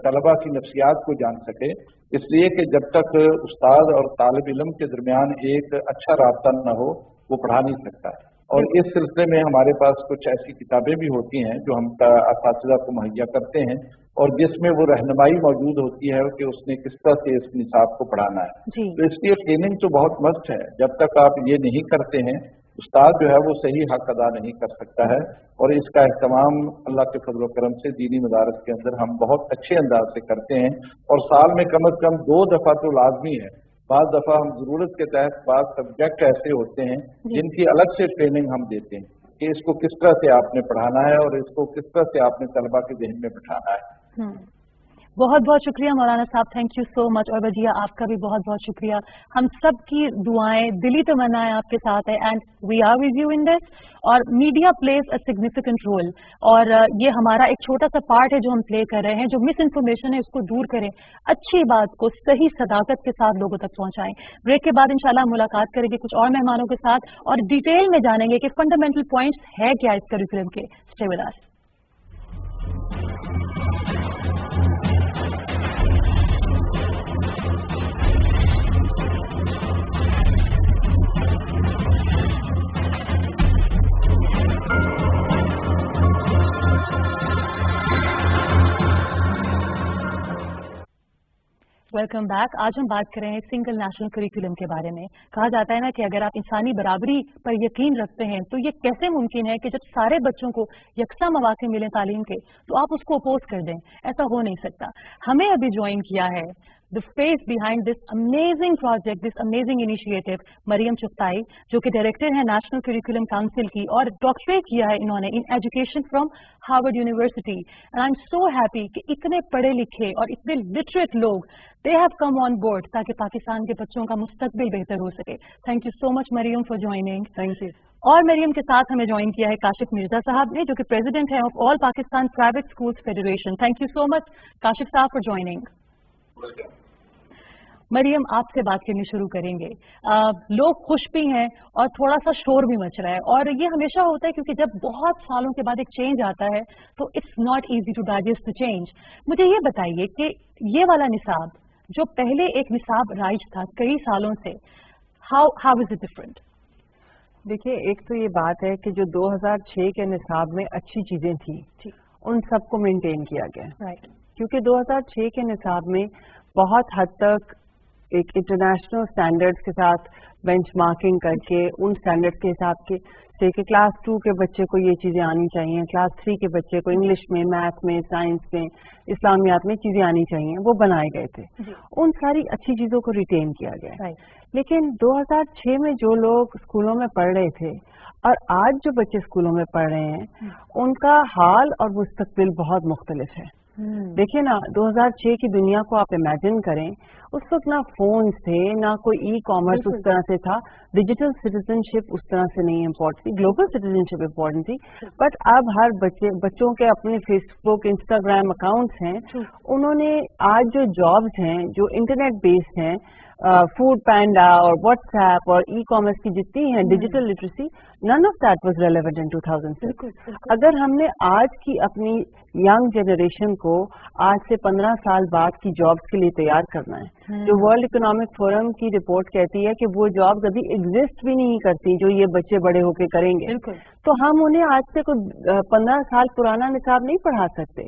तलबा की नफ्सियात को जान सके, इसलिए कि जब तक उस्ताद और तालिब इल्म के दरमियान एक अच्छा राब्ता न हो वो पढ़ा नहीं सकता है। और इस सिलसिले में हमारे पास कुछ ऐसी किताबें भी होती हैं जो हम असातिज़ा को मुहैया करते हैं, और जिसमें वो रहनुमाई मौजूद होती है कि उसने किस तरह से इस निसाब को पढ़ाना है। तो इसलिए ट्रेनिंग तो बहुत मस्त है। जब तक आप ये नहीं करते हैं, उस्ताद जो है वो सही हक अदा नहीं कर सकता है। और इसका एहतमाम अल्लाह के फजल करम से दीनी मदारस के अंदर हम बहुत अच्छे अंदाज से करते हैं, और साल में कम से कम 2 दफ़ा तो लाजमी है। बाद दफ़ा हम ज़रूरत के तहत बाद सब्जेक्ट ऐसे होते हैं जिनकी अलग से ट्रेनिंग हम देते हैं कि इसको किस तरह से आपने पढ़ाना है और इसको किस तरह से आपने तलबा के ज़हन में बिठाना है।
बहुत बहुत शुक्रिया मौलाना साहब, थैंक यू सो मच। और वजिया आपका भी बहुत बहुत शुक्रिया। हम सब की दुआएं, दिली तमन्नाएं आपके साथ है, and we are with you in this. और media plays a significant role, और ये हमारा एक छोटा सा पार्ट है जो हम प्ले कर रहे हैं। जो मिस इन्फॉर्मेशन है उसको दूर करें, अच्छी बात को सही सदाकत के साथ लोगों तक पहुंचाएं। ब्रेक के बाद इंशाल्लाह मुलाकात करेंगे कुछ और मेहमानों के साथ, और डिटेल में जानेंगे कि फंडामेंटल पॉइंट्स है क्या इस करिकुलम के। Stay with us. Welcome back. आज हम बात कर रहे हैं सिंगल नेशनल करिकुलम के बारे में। कहा जाता है ना कि अगर आप इंसानी बराबरी पर यकीन रखते हैं तो ये कैसे मुमकिन है कि जब सारे बच्चों को यकसा मौके मिले तालीम के तो आप उसको अपोज कर दें। ऐसा हो नहीं सकता। हमें अभी ज्वाइन किया है the face behind this amazing project, this amazing initiative, Maryam Chughtai, जो कि डायरेक्टर है नेशनल करिकुलम काउंसिल की, और डॉक्टरेट किया है इन्होंने in education from Harvard university. And I am so happy कि इतने पढ़े लिखे और इतने लिटरेट लोग they have come on board, ताकि पाकिस्तान के बच्चों का मुस्तकबिल बेहतर हो सके। Thank you so much Maryam for joining.
Thank you.
और मरियम के साथ हमें ज्वाइन किया है काशिफ मिर्जा साहब ने, जो कि प्रेसिडेंट है of all Pakistan private schools federation. Thank you so much Kashif साहब फॉर ज्वाइनिंग। मरियम, आपसे बात करनी शुरू करेंगे। लोग खुश भी हैं और थोड़ा सा शोर भी मच रहा है, और ये हमेशा होता है क्योंकि जब बहुत सालों के बाद एक चेंज आता है तो it's not easy to digest the change. मुझे ये बताइए कि ये वाला निसाब जो पहले एक निसाब राइज था कई सालों से, हाउ इज इट डिफरेंट?
देखिए, एक तो ये बात है कि जो 2006 के निसाब में अच्छी चीजें थी उन सबको मेंटेन किया गया,
राइट।
क्योंकि 2006 के निसाब में बहुत हद तक एक इंटरनेशनल स्टैंडर्ड्स के साथ बेंचमार्किंग करके उन स्टैंडर्ड्स के हिसाब के से कि क्लास 2 के बच्चे को ये चीज़ें आनी चाहिए, क्लास 3 के बच्चे को इंग्लिश में, मैथ में, साइंस में, इस्लामियात में चीज़ें आनी चाहिए, वो बनाए गए थे। उन सारी अच्छी चीज़ों को रिटेन किया गया। लेकिन 2006 में जो लोग स्कूलों में पढ़ रहे थे और आज जो बच्चे स्कूलों में पढ़ रहे हैं उनका हाल और मुस्तकबिल बहुत मुख्तलिफ है। देखिए ना, 2006 की दुनिया को आप इमेजिन करें, उस वक्त ना फोन थे, ना कोई ई कॉमर्स उस तरह से था, डिजिटल सिटीजनशिप उस तरह से नहीं इम्पोर्टेंट थी, ग्लोबल सिटीजनशिप इम्पोर्टेंट थी। बट अब हर बच्चों के अपने फेसबुक, इंस्टाग्राम अकाउंट्स हैं। उन्होंने आज जो जॉब्स हैं जो इंटरनेट बेस्ड हैं, फूड पैंडा और व्हाट्सएप और ई कॉमर्स की जितनी है digital literacy, none of that was relevant in 2006। अगर हमने आज की अपनी यंग जनरेशन को आज से 15 साल बाद की जॉब्स के लिए तैयार करना है जो वर्ल्ड इकोनॉमिक फोरम की रिपोर्ट कहती है कि वो जॉब कभी एग्जिस्ट भी नहीं करती जो ये बच्चे बड़े होके करेंगे। तो हम उन्हें आज से कुछ 15 साल पुराना निसाब नहीं पढ़ा सकते।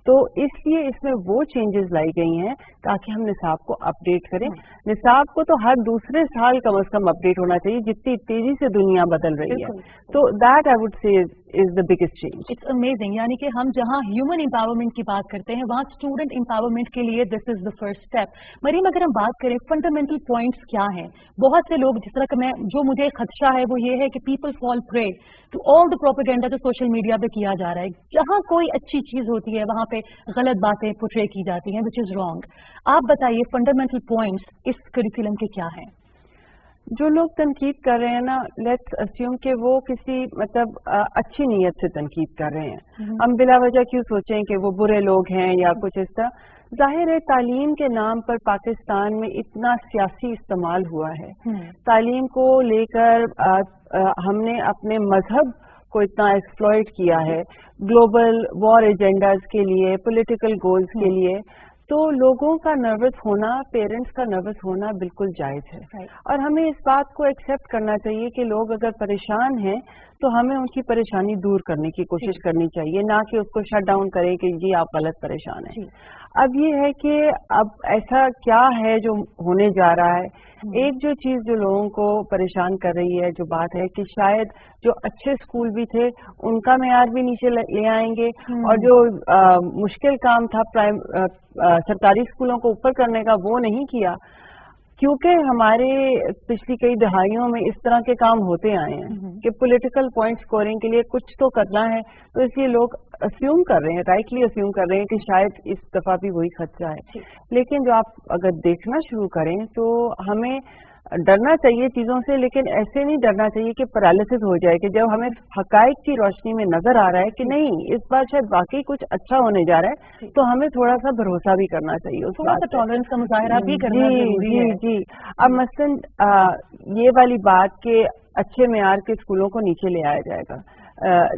तो इसलिए इसमें वो चेंजेस लाई गई हैं ताकि हम निसाब को अपडेट करें। निसाब को तो हर दूसरे साल कम से कम अपडेट होना चाहिए जितनी तेजी से दुनिया बदल रही है। तो that I would say is the biggest change.
It's amazing, यानी कि हम जहां ह्यूमन एम्पावरमेंट की बात करते हैं वहां स्टूडेंट एम्पावरमेंट के लिए this is the first step. Maryam, अगर हम बात करें फंडामेंटल पॉइंट्स क्या हैं? बहुत से लोग, जिस तरह का जो मुझे खदशा है वो ये है कि people fall prey to all the propaganda जो सोशल मीडिया पे किया जा रहा है। जहां कोई अच्छी चीज होती है वहां पे गलत बातें पोर्ट्रे की जाती हैं, विच इज रॉन्ग। आप बताइए फंडामेंटल पॉइंट्स इस करिकुलम के क्या हैं?
जो लोग तनकीद कर रहे हैं ना, लेट्स अस्यूम कि वो किसी मतलब अच्छी नीयत से तनकीद कर रहे हैं। हम बिला वजह क्यों सोचें कि वो बुरे लोग हैं या कुछ इस तरह। जाहिर है तालीम के नाम पर पाकिस्तान में इतना सियासी इस्तेमाल हुआ है। तालीम को लेकर हमने अपने मजहब को इतना एक्सप्लॉइट किया है ग्लोबल वॉर एजेंडाज के लिए, पॉलिटिकल गोल्स के लिए। तो लोगों का नर्वस होना, पेरेंट्स का नर्वस होना बिल्कुल जायज है। और हमें इस बात को एक्सेप्ट करना चाहिए कि लोग अगर परेशान हैं तो हमें उनकी परेशानी दूर करने की कोशिश करनी चाहिए, ना कि उसको शट डाउन करें कि जी आप गलत परेशान हैं। अब ये है कि अब ऐसा क्या है जो होने जा रहा है। एक जो चीज जो लोगों को परेशान कर रही है, जो बात है कि शायद जो अच्छे स्कूल भी थे उनका मेयार भी नीचे ले आएंगे और जो मुश्किल काम था सरकारी स्कूलों को ऊपर करने का वो नहीं किया, क्योंकि हमारे पिछली कई दहाइयों में इस तरह के काम होते आए हैं कि पॉलिटिकल पॉइंट स्कोरिंग के लिए कुछ तो करना है, तो इसलिए लोग अस्यूम कर रहे हैं, राइटली अस्यूम कर रहे हैं कि शायद इस दफा भी वही खदशा है। लेकिन जो आप अगर देखना शुरू करें तो हमें डरना चाहिए चीजों से, लेकिन ऐसे नहीं डरना चाहिए कि पैरालिसिस हो जाए कि जब हमें हकाइक की रोशनी में नजर आ रहा है कि नहीं इस बार शायद वाकई कुछ अच्छा होने जा रहा है, तो हमें थोड़ा सा भरोसा भी करना चाहिए, उस बात
टॉलरेंस का मुजाहरा भी करना जरूरी है।
जी। अब मसलन ये वाली बात के अच्छे मेयार के स्कूलों को नीचे ले आया जाएगा,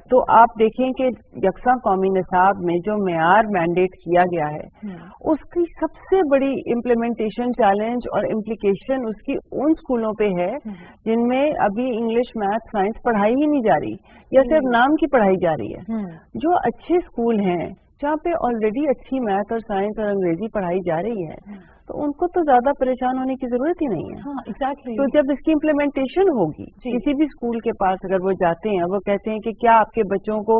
तो आप देखें कि यकसा कौमी निसाब में जो मेयार मैंडेट किया गया है उसकी सबसे बड़ी इम्प्लीमेंटेशन चैलेंज और इम्प्लीकेशन उसकी उन स्कूलों पे है जिनमें अभी इंग्लिश, मैथ, साइंस पढ़ाई ही नहीं जा रही या सिर्फ नाम की पढ़ाई जा रही है। जो अच्छे स्कूल हैं जहाँ पे ऑलरेडी अच्छी मैथ और साइंस और अंग्रेजी पढ़ाई जा रही है तो उनको तो ज्यादा परेशान होने की जरूरत ही नहीं है।
एग्जैक्टली।
तो जब इसकी इम्प्लीमेंटेशन होगी, किसी भी स्कूल के पास अगर वो जाते हैं, वो कहते हैं कि क्या आपके बच्चों को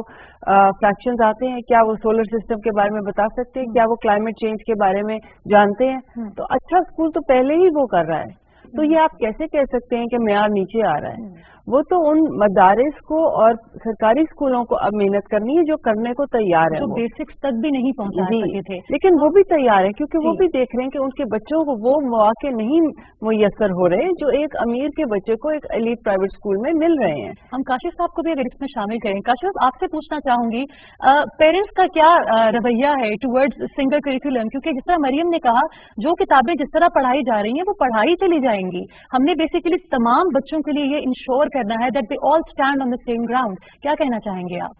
फ्रैक्शंस आते हैं, क्या वो सोलर सिस्टम के बारे में बता सकते हैं, क्या वो क्लाइमेट चेंज के बारे में जानते हैं, तो अच्छा स्कूल तो पहले ही वो कर रहा है। तो ये आप कैसे कह सकते हैं कि मेयार नीचे आ रहा है? वो तो उन मदारिस को और सरकारी स्कूलों को अब मेहनत करनी है जो करने को तैयार है,
जो बेसिक्स तक भी नहीं पहुंचा सके थे,
लेकिन वो भी तैयार है क्योंकि वो भी देख रहे हैं कि उनके बच्चों को वो मौके नहीं मुयस्सर हो रहे जो एक अमीर के बच्चे को एक एलीट प्राइवेट स्कूल में मिल रहे हैं।
हम काशिफ साहब को भी अगर इसमें शामिल करें। काशिफ, आपसे पूछना चाहूंगी पेरेंट्स का क्या रवैया है टुवर्ड्स सिंगल करिकुलम, क्योंकि जिस तरह मरियम ने कहा जो किताबें जिस तरह पढ़ाई जा रही हैं वो पढ़ाई चली जाएंगी। हमने बेसिकली तमाम बच्चों के लिए ये इंश्योर करना है that they all stand on the same ground. क्या कहना चाहेंगे आप?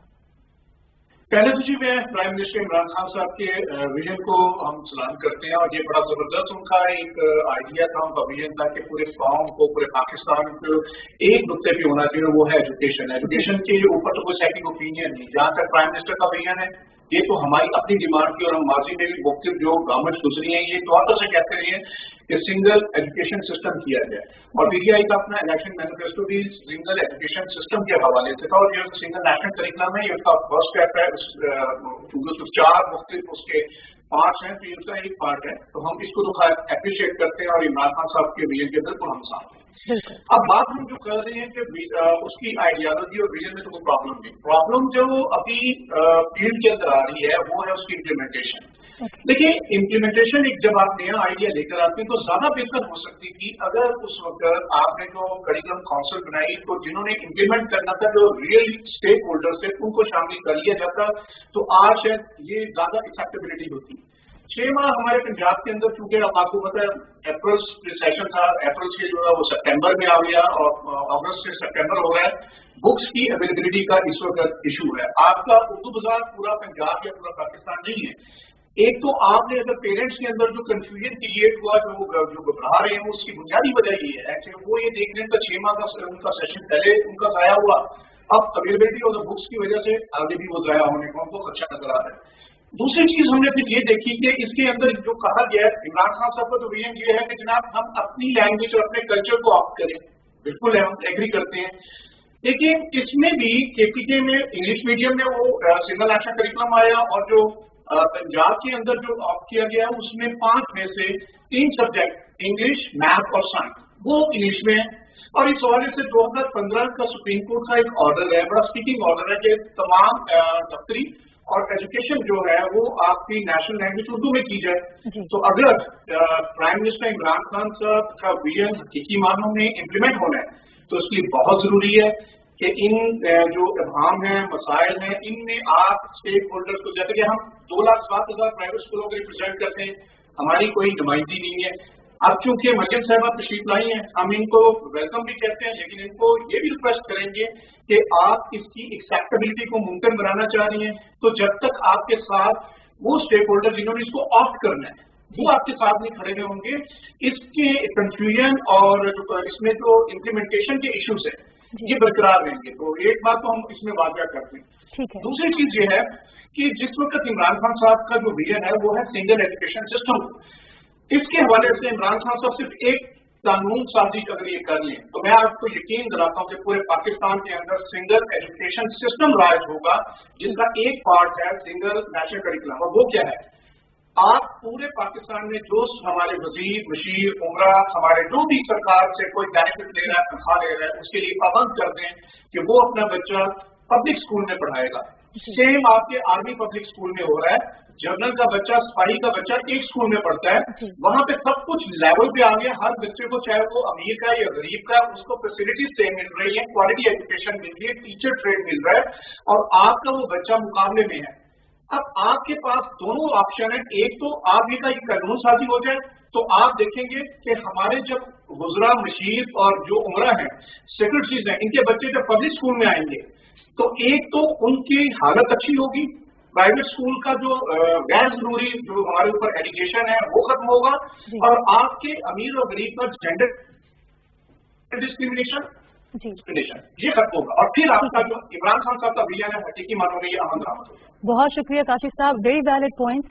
पहले तो जी मैं प्राइम मिनिस्टर इमरान खान साहब के विजन को हम सलाम करते हैं और ये बड़ा जबरदस्त उनका एक आइडिया था, उनका विजन था कि पूरे कौम को, पूरे पाकिस्तान को एक नुक्ते पे होना चाहिए, वो है एजुकेशन। एजुकेशन के ऊपर तो कोई सेकंड ओपिनियन नहीं। जहाँ तक प्राइम मिनिस्टर का विजन है ये तो हमारी अपनी डिमांड की और हम माजी में भी मुख्तलिफ जो गवर्नमेंट गुजरी है ये तौर से कहते रहे हैं कि सिंगल एजुकेशन सिस्टम किया जाए, और पीटीआई का अपना इलेक्शन मैनिफेस्टो भी सिंगल एजुकेशन सिस्टम के हवाले से था। और ये सिंगल नेशनल करिकुलम है, ये उसका फर्स्ट स्टेप है। उस 4 मुख्तलिफ उसके पार्ट्स हैं, तो इसका एक पार्ट है, तो हम इसको तो एप्रिशिएट करते हैं और इमरान खान साहब के विजन के बिल्कुल हम साथ हैं। अब बात हम जो कर रहे हैं कि उसकी आइडियोलॉजी और विजन में तो कोई प्रॉब्लम नहीं। प्रॉब्लम जो अभी फील्ड के अंदर आ रही है वो है उसकी इम्प्लीमेंटेशन। देखिए, इम्प्लीमेंटेशन एक जब आप नया आइडिया लेकर आते हैं तो ज्यादा बेहतर हो सकती थी अगर उस वक्त आपने जो करिकुलम काउंसिल बनाई तो जिन्होंने इम्प्लीमेंट करना था, जो रियल स्टेक होल्डर्स थे, उनको शामिल कर लिया जाता, तो आज शायद ये ज्यादा एक्सेप्टेबिलिटी होती। 6 माह हमारे पंजाब के अंदर, चूंकि अब आपको पता है अप्रैल सेशन था, अप्रैल से जो है वो सितंबर में आ गया और अगस्त से सितंबर हो गया। बुक्स की अवेलेबिलिटी का इस वक्त इशू है। आपका उर्दू बाजार पूरा पंजाब या पूरा पाकिस्तान नहीं है, एक तो आपने अगर पेरेंट्स के अंदर जो कंफ्यूजन क्रिएट हुआ, जो घबरा रहे हैं, उसकी बुनियादी वजह ये है कि वो ये देख रहे हैं कि 6 माह का उनका सेशन पहले उनका ज़ाया हुआ, अब अवेलेबिलिटी ऑफ द बुक्स की वजह से आगे भी वो ज़ाया होने का उनको खर्चा नजर आ रहा है। दूसरी चीज हमने फिर ये देखी कि इसके अंदर जो कहा गया है, इमरान खान साहब का तो विजन ये है कि जनाब हम अपनी लैंग्वेज और अपने कल्चर को ऑप्ट करें, बिल्कुल है, हम एग्री करते हैं, लेकिन इसमें भी केपीके में इंग्लिश मीडियम में वो सिंगल नेशनल करिकुलम आया और जो पंजाब के अंदर जो ऑप्ट किया गया उसमें 5 में से 3 सब्जेक्ट इंग्लिश, मैथ और साइंस वो इंग्लिश में है। और इस हवाले से 2015 का सुप्रीम कोर्ट का एक ऑर्डर है, बड़ा स्पीकिंग ऑर्डर है कि तमाम दफ्तरी और एजुकेशन जो है वो आपकी नेशनल लैंग्वेज उर्दू में की जाए। तो अगर प्राइम मिनिस्टर इमरान खान साहब का विजन हकीकी मानों में इम्प्लीमेंट होना है तो इसके लिए बहुत जरूरी है कि इन जो इब्हाम है, मसाइल हैं, इनमें आप स्टेक होल्डर्स को, जैसे कि हम 2,07,000 प्राइवेट स्कूलों को रिप्रेजेंट करते हैं, हमारी कोई नुमाइंदगी नहीं है। अब चूंकि मरियम साहबा तशरीफ लाई हैं, हम इनको वेलकम भी कहते हैं, लेकिन इनको ये भी रिक्वेस्ट करेंगे कि आप इसकी एक्सेप्टेबिलिटी को मुमकिन बनाना चाह रही हैं तो जब तक आपके साथ वो स्टेक होल्डर जिन्होंने इसको ऑप्ट करना है वो आपके साथ नहीं खड़े हुए होंगे, इसके कंफ्यूजन और इसमें जो इम्प्लीमेंटेशन के इश्यूज है ये बरकरार रहेंगे। तो एक बात तो हम इसमें वाक़या करते हैं। दूसरी चीज ये है कि जिस वक्त इमरान खान साहब का जो विजन है वो है सिंगल एजुकेशन सिस्टम। इसके हवाले से इमरान खान साहब सिर्फ एक कानून साजी अगर ये कर लें तो मैं आपको यकीन दिलाता हूं कि पूरे पाकिस्तान के अंदर सिंगल एजुकेशन सिस्टम राइज होगा, जिसका एक पार्ट है सिंगल नेशनल करिकुलम। और वो क्या है, आप पूरे पाकिस्तान में जो हमारे वजीर, मशीर, उमरा, हमारे जो भी सरकार से कोई बेनिफिट ले रहा है, तनख्वाह ले रहा है, उसके लिए पाबंद कर दें कि वो अपना बच्चा पब्लिक स्कूल में पढ़ाएगा। सेम आपके आर्मी पब्लिक स्कूल में हो रहा है, जनरल का बच्चा, सिपाही का बच्चा एक स्कूल में पढ़ता है, वहां पे सब कुछ लेवल पे आ गया। हर बच्चे को, चाहे वो अमीर का या गरीब का, उसको फैसिलिटीज सेम मिल रही है, क्वालिटी एजुकेशन मिल रही है, टीचर ट्रेन मिल रहा है और आपका वो बच्चा मुकाबले में है। अब आपके पास दोनों ऑप्शन है, एक तो आप ये का कानून साजी हो जाए तो आप देखेंगे कि हमारे जब गुजरा, मशीर और जो उमरा है, सेक्रेटरीज हैं, इनके बच्चे जब पब्लिक स्कूल में आएंगे तो एक तो उनकी हालत अच्छी होगी, प्राइवेट स्कूल का जो गैर जरूरी जो हमारे ऊपर एजुकेशन है वो खत्म होगा और आपके अमीर और गरीब का जेंडर डिस्क्रिमिनेशन ये खत्म होगा और फिर आपका जो इमरान खान साहब का विजन है हकीकी मानों में ये अमन दरामद होगा।
बहुत शुक्रिया काशिफ साहब, वेरी वैलिड पॉइंट्स।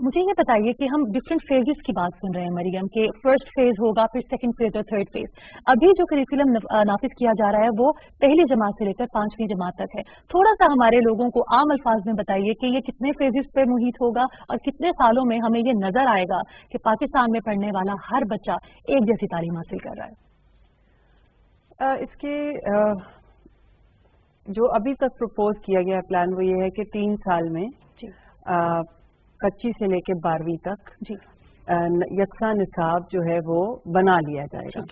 मुझे ये बताइए कि हम डिफरेंट फेजेस की बात सुन रहे हैं मरियम, के फर्स्ट फेज होगा, फिर सेकंड फेज और थर्ड फेज। अभी जो करिकुलम नाफिज किया जा रहा है वो पहली जमात से लेकर 5वीं जमात तक है। थोड़ा सा हमारे लोगों को आम अल्फाज में बताइए कि ये कितने फेजेस पे मुहित होगा और कितने सालों में हमें ये नजर आएगा कि पाकिस्तान में पढ़ने वाला हर बच्चा एक जैसी तालीम हासिल कर रहा है।
इसके जो अभी तक प्रपोज किया गया प्लान वो ये है कि 3 साल में कच्ची से लेकर 12वीं तक यकसा निसाब जो है वो बना लिया जाएगा।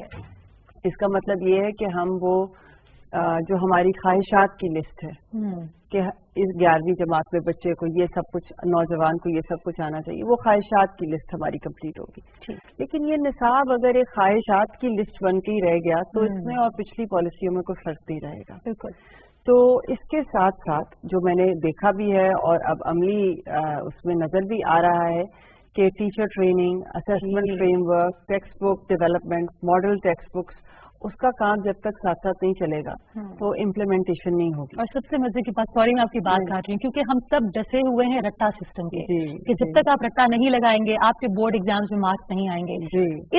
इसका मतलब ये है कि हम वो जो हमारी ख्वाहिशात की लिस्ट है कि इस 11वीं जमात में बच्चे को ये सब कुछ, नौजवान को ये सब कुछ आना चाहिए, वो ख्वाहिशात की लिस्ट हमारी कंप्लीट होगी। लेकिन ये निसाब अगर एक ख्वाहिशात की लिस्ट बन के ही रह गया तो इसमें और पिछली पॉलिसियों में कोई फर्क नहीं रहेगा। बिल्कुल। तो इसके साथ साथ जो मैंने देखा भी है और अब अमली उसमें नजर भी आ रहा है कि teacher training, assessment framework, text book development, model text books, उसका काम जब तक साथ साथ नहीं चलेगा तो इम्प्लीमेंटेशन नहीं होगी।
और सबसे मजे की बात, सॉरी मैं आपकी बात काट रही हूँ, क्योंकि हम सब डसे हुए हैं रट्टा सिस्टम के कि जब तक आप रट्टा नहीं लगाएंगे आपके बोर्ड एग्जाम्स में मार्क्स नहीं आएंगे।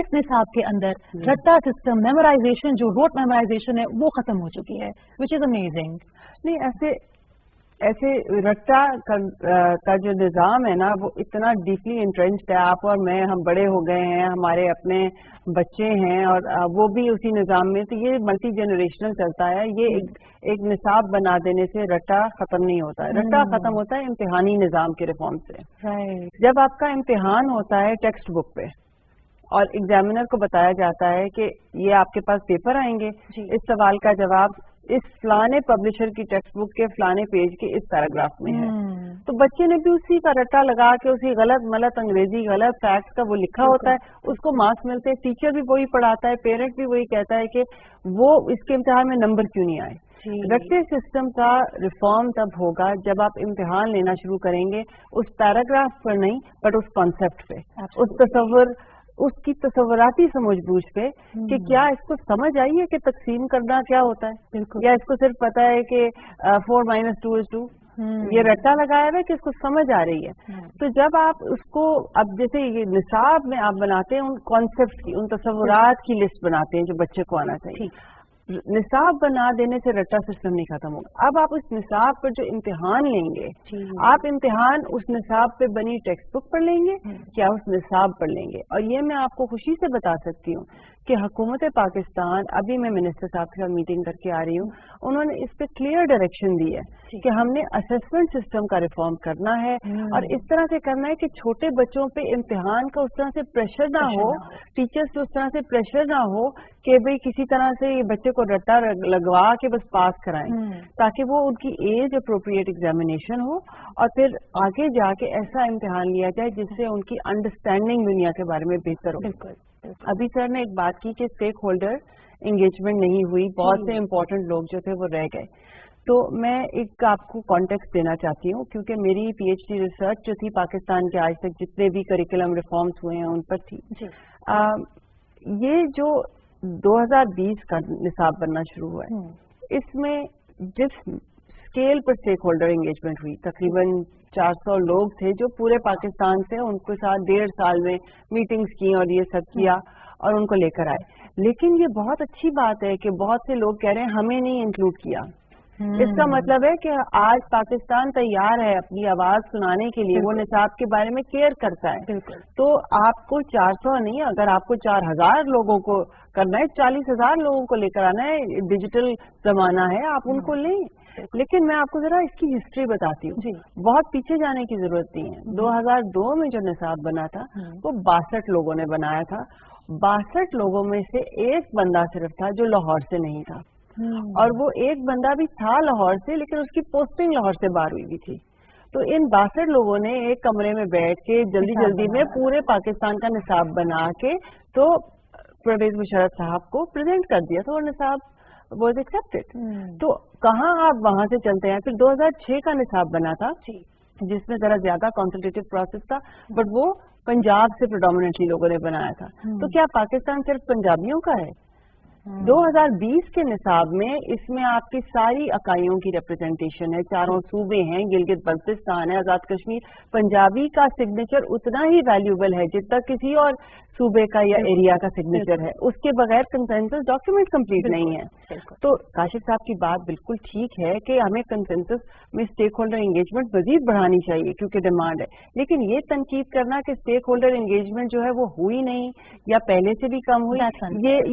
इस निसाब के अंदर रट्टा सिस्टम, मेमोराइजेशन, जो रोट मेमोराइजेशन है वो खत्म हो चुकी है, विच इज अमेजिंग।
नहीं, ऐसे रट्टा का जो निज़ाम है ना वो इतना डीपली इंट्रेंच्ड है। आप और मैं, हम बड़े हो गए हैं, हमारे अपने बच्चे हैं और वो भी उसी निज़ाम में, तो ये मल्टी जनरेशनल चलता है। ये एक निसाब बना देने से रट्टा खत्म नहीं होता है। रट्टा खत्म होता है इम्तिहानी निज़ाम के रिफॉर्म से। जब आपका इम्तिहान होता है टेक्स्ट बुक पे और एग्जामिनर को बताया जाता है कि ये आपके पास पेपर आएंगे, इस सवाल का जवाब इस फलाने पब्लिशर की टेक्स्ट बुक के फलाने पेज के इस पैराग्राफ में है, तो बच्चे ने भी उसी का रट्टा लगा के उसी गलत मलत अंग्रेजी गलत फैक्ट का वो लिखा होता है, उसको मार्क्स मिलते हैं। टीचर भी वही पढ़ाता है, पेरेंट भी वही कहता है कि वो इसके इम्तिहान में नंबर क्यों नहीं आए। रट्टे सिस्टम का रिफॉर्म तब होगा जब आप इम्तिहान लेना शुरू करेंगे उस पैराग्राफ पर नहीं बट उस कॉन्सेप्ट पे, उस तस्वर, उसकी तस्वराती समझबूझ पे कि क्या इसको समझ आई है कि तकसीम करना क्या होता है, या इसको सिर्फ पता है कि 4 - 2 = 2, ये रट्टा लगाया हुआ है कि इसको समझ आ रही है। तो जब आप उसको, अब जैसे ये निसाब में आप बनाते हैं उन कॉन्सेप्ट की, उन तस्वुरात की लिस्ट बनाते हैं जो बच्चे को आना चाहिए, निसाब बना देने से रट्टा सिस्टम नहीं खत्म होगा। अब आप उस निसाब पर जो इम्तिहान लेंगे, आप इम्तिहान उस निसाब पे बनी टेक्स्ट बुक पढ़ लेंगे क्या उस निसाब पढ़ लेंगे। और ये मैं आपको खुशी से बता सकती हूँ कि हुकूमत पाकिस्तान, अभी मैं मिनिस्टर साहब के साथ मीटिंग करके आ रही हूँ, उन्होंने इस पे क्लियर डायरेक्शन दी है कि हमने असेसमेंट सिस्टम का रिफॉर्म करना है और इस तरह से करना है कि छोटे बच्चों पे इम्तिहान का उस तरह से प्रेशर ना हो, टीचर्स पे उस तरह से प्रेशर ना हो कि भाई किसी तरह से ये बच्चे को रट्टा लगवा के बस पास कराएं, ताकि वो उनकी एज अप्रोप्रिएट एग्जामिनेशन हो और फिर आगे जाके ऐसा इम्तिहान लिया जाए जिससे उनकी अंडरस्टैंडिंग दुनिया के बारे में बेहतर हो। अभी सर ने एक बात की कि स्टेक होल्डर एंगेजमेंट नहीं हुई, बहुत से इम्पोर्टेंट लोग जो थे वो रह गए। तो मैं एक आपको कॉन्टेक्स्ट देना चाहती हूँ, क्योंकि मेरी पीएचडी रिसर्च जो थी पाकिस्तान के आज तक जितने भी करिकुलम रिफॉर्म्स हुए हैं उन पर थी। ये जो 2020 का निसाब बनना शुरू हुआ है, इसमें जिस स्केल पर स्टेक होल्डर एंगेजमेंट हुई, तकरीबन 400 लोग थे जो पूरे पाकिस्तान से, उनके साथ 1.5 साल में मीटिंग्स की और ये सब किया और उनको लेकर आए। लेकिन ये बहुत अच्छी बात है कि बहुत से लोग कह रहे हैं हमें नहीं इंक्लूड किया। इसका मतलब है कि आज पाकिस्तान तैयार है अपनी आवाज सुनाने के लिए, वो निसाब के बारे में केयर करता है। तो आपको 400 नहीं, अगर आपको 4000 लोगों को करना है, 40,000 लोगों को लेकर आना है, डिजिटल जमाना है, आप उनको लें। लेकिन मैं आपको जरा इसकी हिस्ट्री बताती हूँ, बहुत पीछे जाने की जरूरत नहीं है। 2002 में जो निसाब बना था वो 62 लोगों ने बनाया था। 62 लोगों में से एक बंदा सिर्फ था जो लाहौर से नहीं था, और वो एक बंदा भी था लाहौर से, लेकिन उसकी पोस्टिंग लाहौर से बाहर हुई थी। तो इन 62 लोगों ने एक कमरे में बैठ के जल्दी जल्दी में पूरे पाकिस्तान का निसाब बना के तो परवेज मुशर्रफ साहब को प्रेजेंट कर दिया था और निसाब वॉज एक्सेप्टेड। तो कहाँ आप वहां से चलते हैं। फिर 2006 का निसाब बना था जिसमें जरा ज्यादा कॉन्सल्टेटिव प्रोसेस था, बट वो पंजाब से प्रेडोमिनेटली लोगों ने बनाया था। तो क्या पाकिस्तान सिर्फ पंजाबियों का है? 2020 के निसाब में इसमें आपकी सारी इकाइयों की रिप्रेजेंटेशन है, चारों सूबे हैं, गिलगित बल्तिस्तान है, आजाद कश्मीर। पंजाबी का सिग्नेचर उतना ही वैल्यूएबल है जितना किसी और सूबे का या एरिया का सिग्नेचर है। उसके बगैर कंसेंसस डॉक्यूमेंट कंप्लीट नहीं है। तो काशिफ साहब की बात बिल्कुल ठीक है कि हमें कंसेंसस में स्टेक होल्डर एंगेजमेंट मजीद बढ़ानी चाहिए क्योंकि डिमांड है। लेकिन ये तनकीद करना कि स्टेक होल्डर एंगेजमेंट जो है वो हुई नहीं या पहले से भी कम हुई,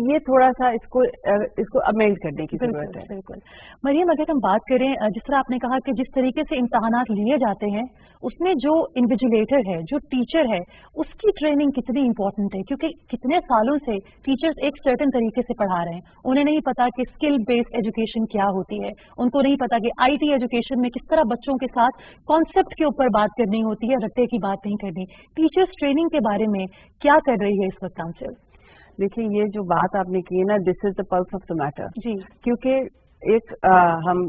ये थोड़ा सा इसको अमेंड करने की जरूरत है।
बिल्कुल मरियम, अगर हम बात करें, जिस तरह आपने कहा कि जिस तरीके से इम्तहानात लिए जाते हैं उसमें जो इन्विजिलेटर है, जो टीचर है, उसकी ट्रेनिंग कितनी इंपॉर्टेंट है, क्योंकि कितने सालों से टीचर्स एक सर्टेन तरीके से पढ़ा रहे हैं, उन्हें नहीं पता कि स्किल बेस्ड एजुकेशन क्या होती है, उनको नहीं पता कि आईटी एजुकेशन में किस तरह बच्चों के साथ कॉन्सेप्ट के ऊपर बात करनी होती है, रट्टे की बात नहीं करनी। टीचर्स ट्रेनिंग के बारे में क्या कर रही है इस वक्त काउंसिल?
देखिए, ये जो बात आपने की है ना, this is the pulse of the matter जी, क्योंकि एक हम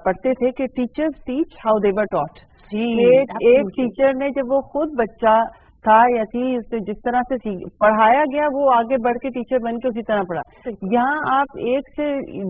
पढ़ते थे कि teachers teach how they were taught. एक टीचर ने जब वो खुद बच्चा था या थी, उससे जिस तरह से पढ़ाया गया वो आगे बढ़ के टीचर बन के उसी तरह पढ़ा। यहाँ आप एक से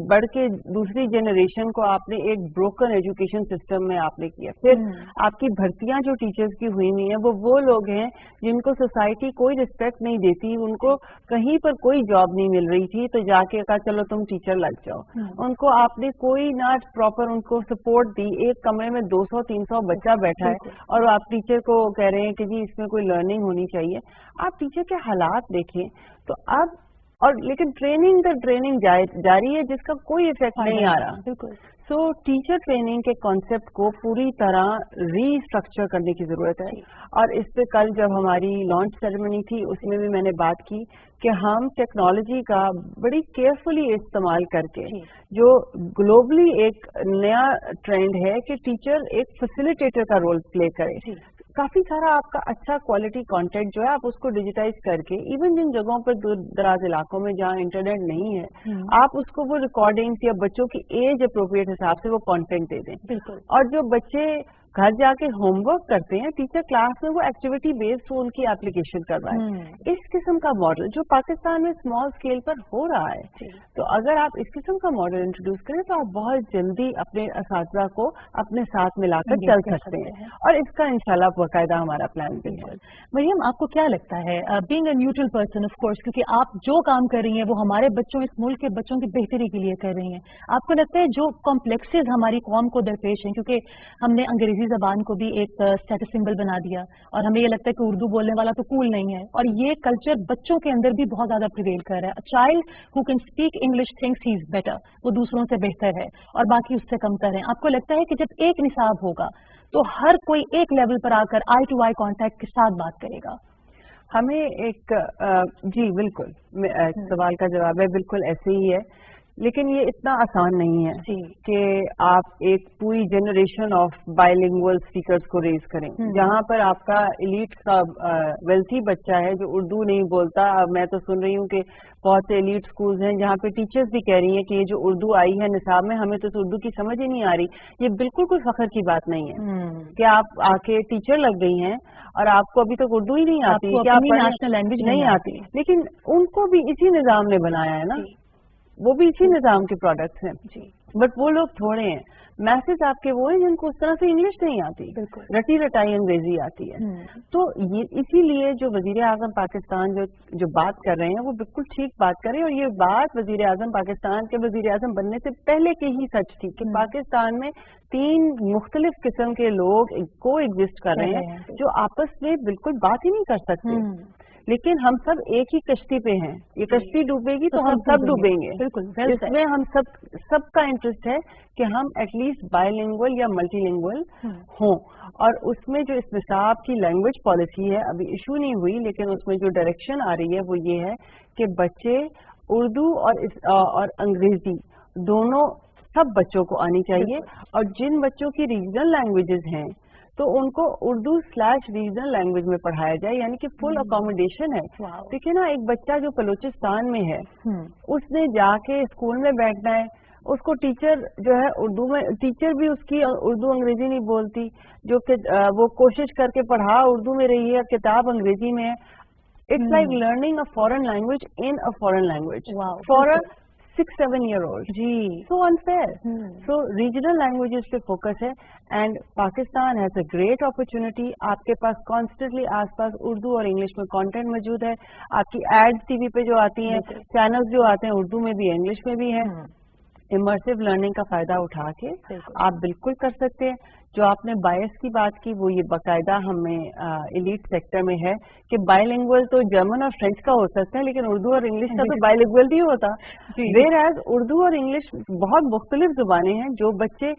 बढ़ के दूसरी जनरेशन को आपने एक ब्रोकन एजुकेशन सिस्टम में आपने किया। फिर आपकी भर्तियां जो टीचर्स की हुई हुई हैं वो लोग हैं जिनको सोसाइटी कोई रिस्पेक्ट नहीं देती, उनको कहीं पर कोई जॉब नहीं मिल रही थी तो जाके कहा चलो तुम टीचर लग जाओ। उनको आपने कोई ना प्रॉपर उनको सपोर्ट दी। एक कमरे में 200-300 बच्चा बैठा है और आप टीचर को कह रहे हैं कि जी इसमें कोई लर्निंग होनी चाहिए। आप टीचर के हालात देखें तो अब, और लेकिन ट्रेनिंग जारी है जिसका कोई इफेक्ट नहीं आ रहा। बिल्कुल। सो टीचर ट्रेनिंग के कॉन्सेप्ट को पूरी तरह रीस्ट्रक्चर करने की जरूरत है। और इस पे कल जब हमारी लॉन्च सेरेमनी थी उसमें भी मैंने बात की कि हम टेक्नोलॉजी का बड़ी केयरफुली इस्तेमाल करके, जो ग्लोबली एक नया ट्रेंड है कि टीचर एक फैसिलिटेटर का रोल प्ले करे। काफी सारा आपका अच्छा क्वालिटी कंटेंट जो है आप उसको डिजिटाइज करके इवन जिन जगहों पर दूर दराज इलाकों में जहाँ इंटरनेट नहीं है आप उसको वो रिकॉर्डिंग्स या बच्चों की एज अप्रोप्रिएट हिसाब से वो कंटेंट दे दें। और जो बच्चे घर जाके होमवर्क करते हैं टीचर क्लास में वो एक्टिविटी बेस्ड वो उनकी एप्लीकेशन करवाए। इस किस्म का मॉडल जो पाकिस्तान में स्मॉल स्केल पर हो रहा है, तो अगर आप इस किस्म का मॉडल इंट्रोड्यूस करें तो आप बहुत जल्दी अपने असातिज़ा को अपने साथ मिलाकर चल सकते हैं और इसका इंशाल्लाह बाकायदा हमारा प्लान भी है।
मरियम, आपको क्या लगता है, being a neutral person of course, क्योंकि आप जो काम कर रही हैं वो हमारे बच्चों, इस मुल्क के बच्चों की बेहतरी के लिए कर रही हैं, आपको लगता है जो कॉम्प्लेक्सेस हमारी कौम को दरपेश हैं, क्योंकि हमने अंग्रेजी जबान को भी एक स्टेटस सिंबल बना दिया और हमें ये लगता है कि उर्दू बोलने वाला तो कूल नहीं है, और ये कल्चर बच्चों के अंदर भी बहुत ज्यादा प्रिवेल कर रहा है। A child who can speak English thinks he is better, वो दूसरों से बेहतर है और बाकी उससे कमतर है। आपको लगता है कि जब एक निसाब होगा तो हर कोई एक लेवल पर आकर आई टू आई कांटेक्ट के साथ बात करेगा?
हमें एक जी बिल्कुल, सवाल का जवाब है बिल्कुल ऐसे ही है, लेकिन ये इतना आसान नहीं है कि आप एक पूरी जनरेशन ऑफ बाइलिंगुअल स्पीकर्स को रेज करें। जहाँ पर आपका एलीट का वेल्थी बच्चा है जो उर्दू नहीं बोलता, मैं तो सुन रही हूँ कि बहुत से एलीट स्कूल्स हैं जहाँ पे टीचर्स भी कह रही हैं कि ये जो उर्दू आई है निसाब में हमें तो उर्दू की समझ ही नहीं आ रही। ये बिल्कुल कोई फख्र की बात नहीं है कि आप आके टीचर लग गई हैं और आपको अभी तक उर्दू ही नहीं आती, क्या
नेशनल लैंग्वेज
नहीं आती, लेकिन उनको भी इसी निज़ाम ने बनाया है ना, वो भी इसी निज़ाम के प्रोडक्ट्स हैं। बट वो लोग थोड़े हैं, मैसेज आपके वो हैं जिनको उस तरह से इंग्लिश नहीं आती, रटी रटाई अंग्रेजी आती है। तो ये इसीलिए जो वजीर आजम पाकिस्तान जो बात कर रहे हैं वो बिल्कुल ठीक बात कर रहे हैं, और ये बात वजीर आजम पाकिस्तान के वजीर आजम बनने से पहले की ही सच थी कि पाकिस्तान में 3 मुख्तलिफ किस्म के लोग को एग्जिस्ट कर रहे हैं जो आपस में बिल्कुल बात ही नहीं कर सकते, लेकिन हम सब एक ही कश्ती पे हैं। ये कश्ती डूबेगी तो हम सब डूबेंगे। इसमें हम सबका इंटरेस्ट है कि हम एटलीस्ट बायलिंगुअल या मल्टीलिंगुअल हों, और उसमें जो इस निसाब की लैंग्वेज पॉलिसी है अभी इशू नहीं हुई, लेकिन उसमें जो डायरेक्शन आ रही है वो ये है कि बच्चे उर्दू और अंग्रेजी दोनों सब बच्चों को आनी चाहिए, और जिन बच्चों की रीजनल लैंग्वेजेस हैं तो उनको उर्दू/रीजनल लैंग्वेज में पढ़ाया जाए, यानी कि फुल अकोमोडेशन है। देखिए ना, एक बच्चा जो बलूचिस्तान में है उसने जाके स्कूल में बैठना है, उसको टीचर जो है उर्दू में, टीचर भी उसकी उर्दू अंग्रेजी नहीं बोलती, जो कि वो कोशिश करके पढ़ा उर्दू में रही है, किताब अंग्रेजी में है। It's like learning a foreign language in a foreign language for a 6-7 year old, so unfair. So regional languages पे फोकस है, and Pakistan has a great opportunity. आपके पास कॉन्स्टेंटली आसपास उर्दू और इंग्लिश में कंटेंट मौजूद है, आपकी एड्स टीवी पे जो आती हैं, चैनल्स जो आते हैं उर्दू में भी इंग्लिश में भी है। इमर्सिव लर्निंग का फायदा उठा के आप बिल्कुल कर सकते हैं। जो आपने बायस की बात की वो ये बाकायदा हमें एलीट सेक्टर में है कि बायलिंगुअल तो जर्मन और फ्रेंच का हो सकता है, लेकिन उर्दू और इंग्लिश का तो बायलिंगुअल नहीं होता। वेयर उर्दू और इंग्लिश बहुत मुख्तलिफ जुबानें हैं। जो बच्चे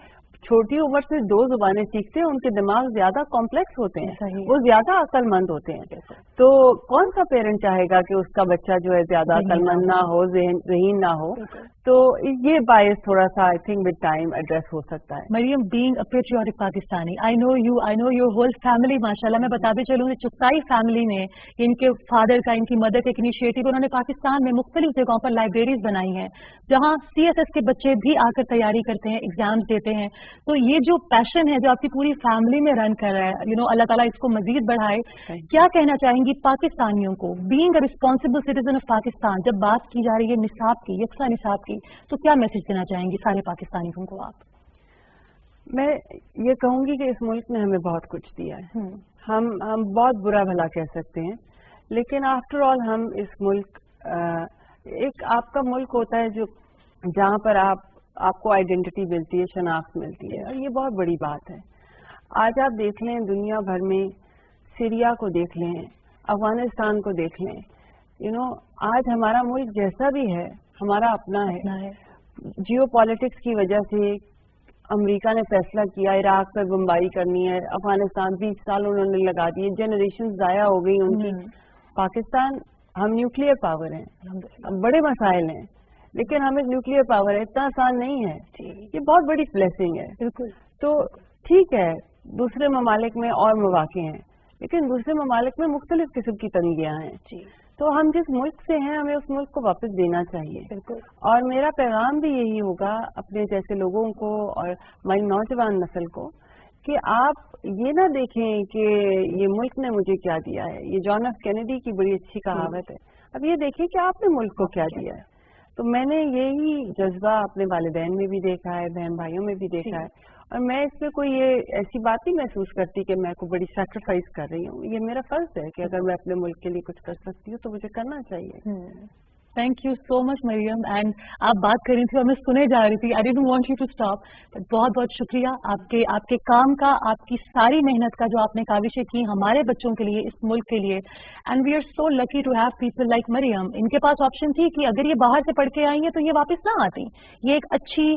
छोटी उम्र से 2 जुबानें सीखते हैं उनके दिमाग ज्यादा कॉम्प्लेक्स होते हैं, वो ज्यादा अक्लमंद होते हैं। तो कौन सा पेरेंट चाहेगा कि उसका बच्चा जो है ज्यादा अक्लमंद ना हो, ज़हीन ना हो? तो ये बायस थोड़ा सा I think with time address हो सकता है।
Maryam, being a patriotic Pakistani, I know your whole family, माशाल्लाह। मैं बता भी चलूँ, चुगताई फैमिली ने, इनके फादर का, इनकी मदर का एक इनिशिएटिव, उन्होंने पाकिस्तान में मुख्तलिफ जगहों पर लाइब्रेरीज बनाई हैं जहाँ CSS के बच्चे भी आकर तैयारी करते हैं, एग्जाम्स देते हैं। तो ये जो पैशन है जो आपकी पूरी फैमिली में रन कर रहा है, अल्लाह ताला इसको मजीद बढ़ाए। क्या कहना चाहेंगी पाकिस्तानियों को, being a responsible citizen of Pakistan, जब बात की जा रही है निसाब की, यकसा निसाब की, तो क्या मैसेज देना चाहेंगी सारे पाकिस्तानियों को आप?
मैं ये कहूंगी कि इस मुल्क ने हमें बहुत कुछ दिया है। हम बहुत बुरा भला कह सकते हैं, लेकिन आफ्टर ऑल हम इस मुल्क, एक आपका मुल्क होता है जो जहाँ पर आपको आइडेंटिटी मिलती है, शनाख्त मिलती है, और ये बहुत बड़ी बात है। आज आप देख लें दुनिया भर में, सीरिया को देख लें, अफगानिस्तान को देख लें, आज हमारा मुल्क जैसा भी है हमारा अपना है। जियो पॉलिटिक्स की वजह से अमेरिका ने फैसला किया इराक पर बमबारी करनी है, अफगानिस्तान 20 साल उन्होंने लगा दिए, जनरेशन जाया हो गई उनकी। पाकिस्तान, हम न्यूक्लियर पावर हैं, बड़े मसाइल हैं, लेकिन हम एक न्यूक्लियर पावर है, इतना आसान नहीं है। ये बहुत बड़ी ब्लेसिंग है। बिल्कुल। तो ठीक है, दूसरे ममालिक में और मौके हैं, लेकिन दूसरे ममालिक में मुख्तलिफ किस्म की तंगियाँ हैं जी। तो हम जिस मुल्क से हैं हमें उस मुल्क को वापस देना चाहिए। बिल्कुल। और मेरा पैगाम भी यही होगा अपने जैसे लोगों को और हमारी नौजवान नस्ल को कि आप ये ना देखें कि ये मुल्क ने मुझे क्या दिया है। ये जॉन एफ कैनेडी की बड़ी अच्छी कहावत है। अब ये देखें कि आपने मुल्क को क्या दिया है। तो मैंने यही जज्बा अपने वालिदैन में भी देखा है, बहन भाइयों में भी देखा है, और मैं इसमें कोई ये ऐसी बात नहीं महसूस करती कि मैं कोई बड़ी सैक्रिफाइस कर रही हूँ। ये मेरा फर्ज है कि अगर मैं अपने मुल्क के लिए कुछ कर सकती हूँ तो मुझे करना चाहिए।
Thank you so much Maryam. And आप बात कर रही थी और मैं सुने जा रही थी, I didn't want you to stop. बहुत बहुत शुक्रिया आपके काम का, आपकी सारी मेहनत का जो आपने काविशें की हमारे बच्चों के लिए, इस मुल्क के लिए। And we are so lucky to have people like Maryam. इनके पास ऑप्शन थी कि अगर ये बाहर से पढ़ के आई है तो ये वापस ना आती, ये एक अच्छी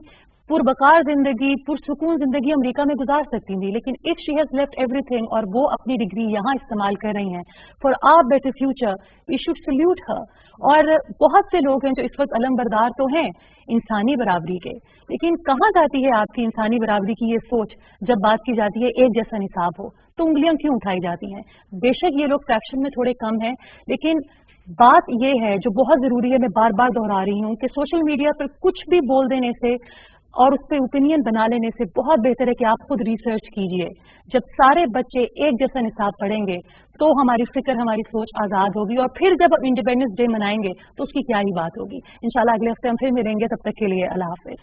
पुरबकार जिंदगी, पुरसुकून जिंदगी अमेरिका में गुजार सकती थी, लेकिन if she has left everything और वो अपनी डिग्री यहाँ इस्तेमाल कर रही हैं for our better future, we should salute her. और बहुत से लोग हैं जो इस वक्त अलमबरदार तो हैं इंसानी बराबरी के, लेकिन कहाँ जाती है आपकी इंसानी बराबरी की ये सोच जब बात की जाती है एक जैसा निसाब हो, तो उंगलियां क्यों उठाई जाती हैं? बेशक ये लोग फ्रैक्शन में थोड़े कम हैं, लेकिन बात ये है जो बहुत जरूरी है, मैं बार बार दोहरा रही हूँ कि सोशल मीडिया पर कुछ भी बोल देने से और उस पर ओपिनियन बना लेने से बहुत बेहतर है कि आप खुद रिसर्च कीजिए। जब सारे बच्चे एक जैसा निसाब पढ़ेंगे तो हमारी फिक्र, हमारी सोच आज़ाद होगी, और फिर जब हम इंडिपेंडेंस डे मनाएंगे तो उसकी क्या ही बात होगी। इंशाल्लाह अगले हफ्ते हम फिर मिलेंगे, तब तक के लिए अल्लाह हाफिज।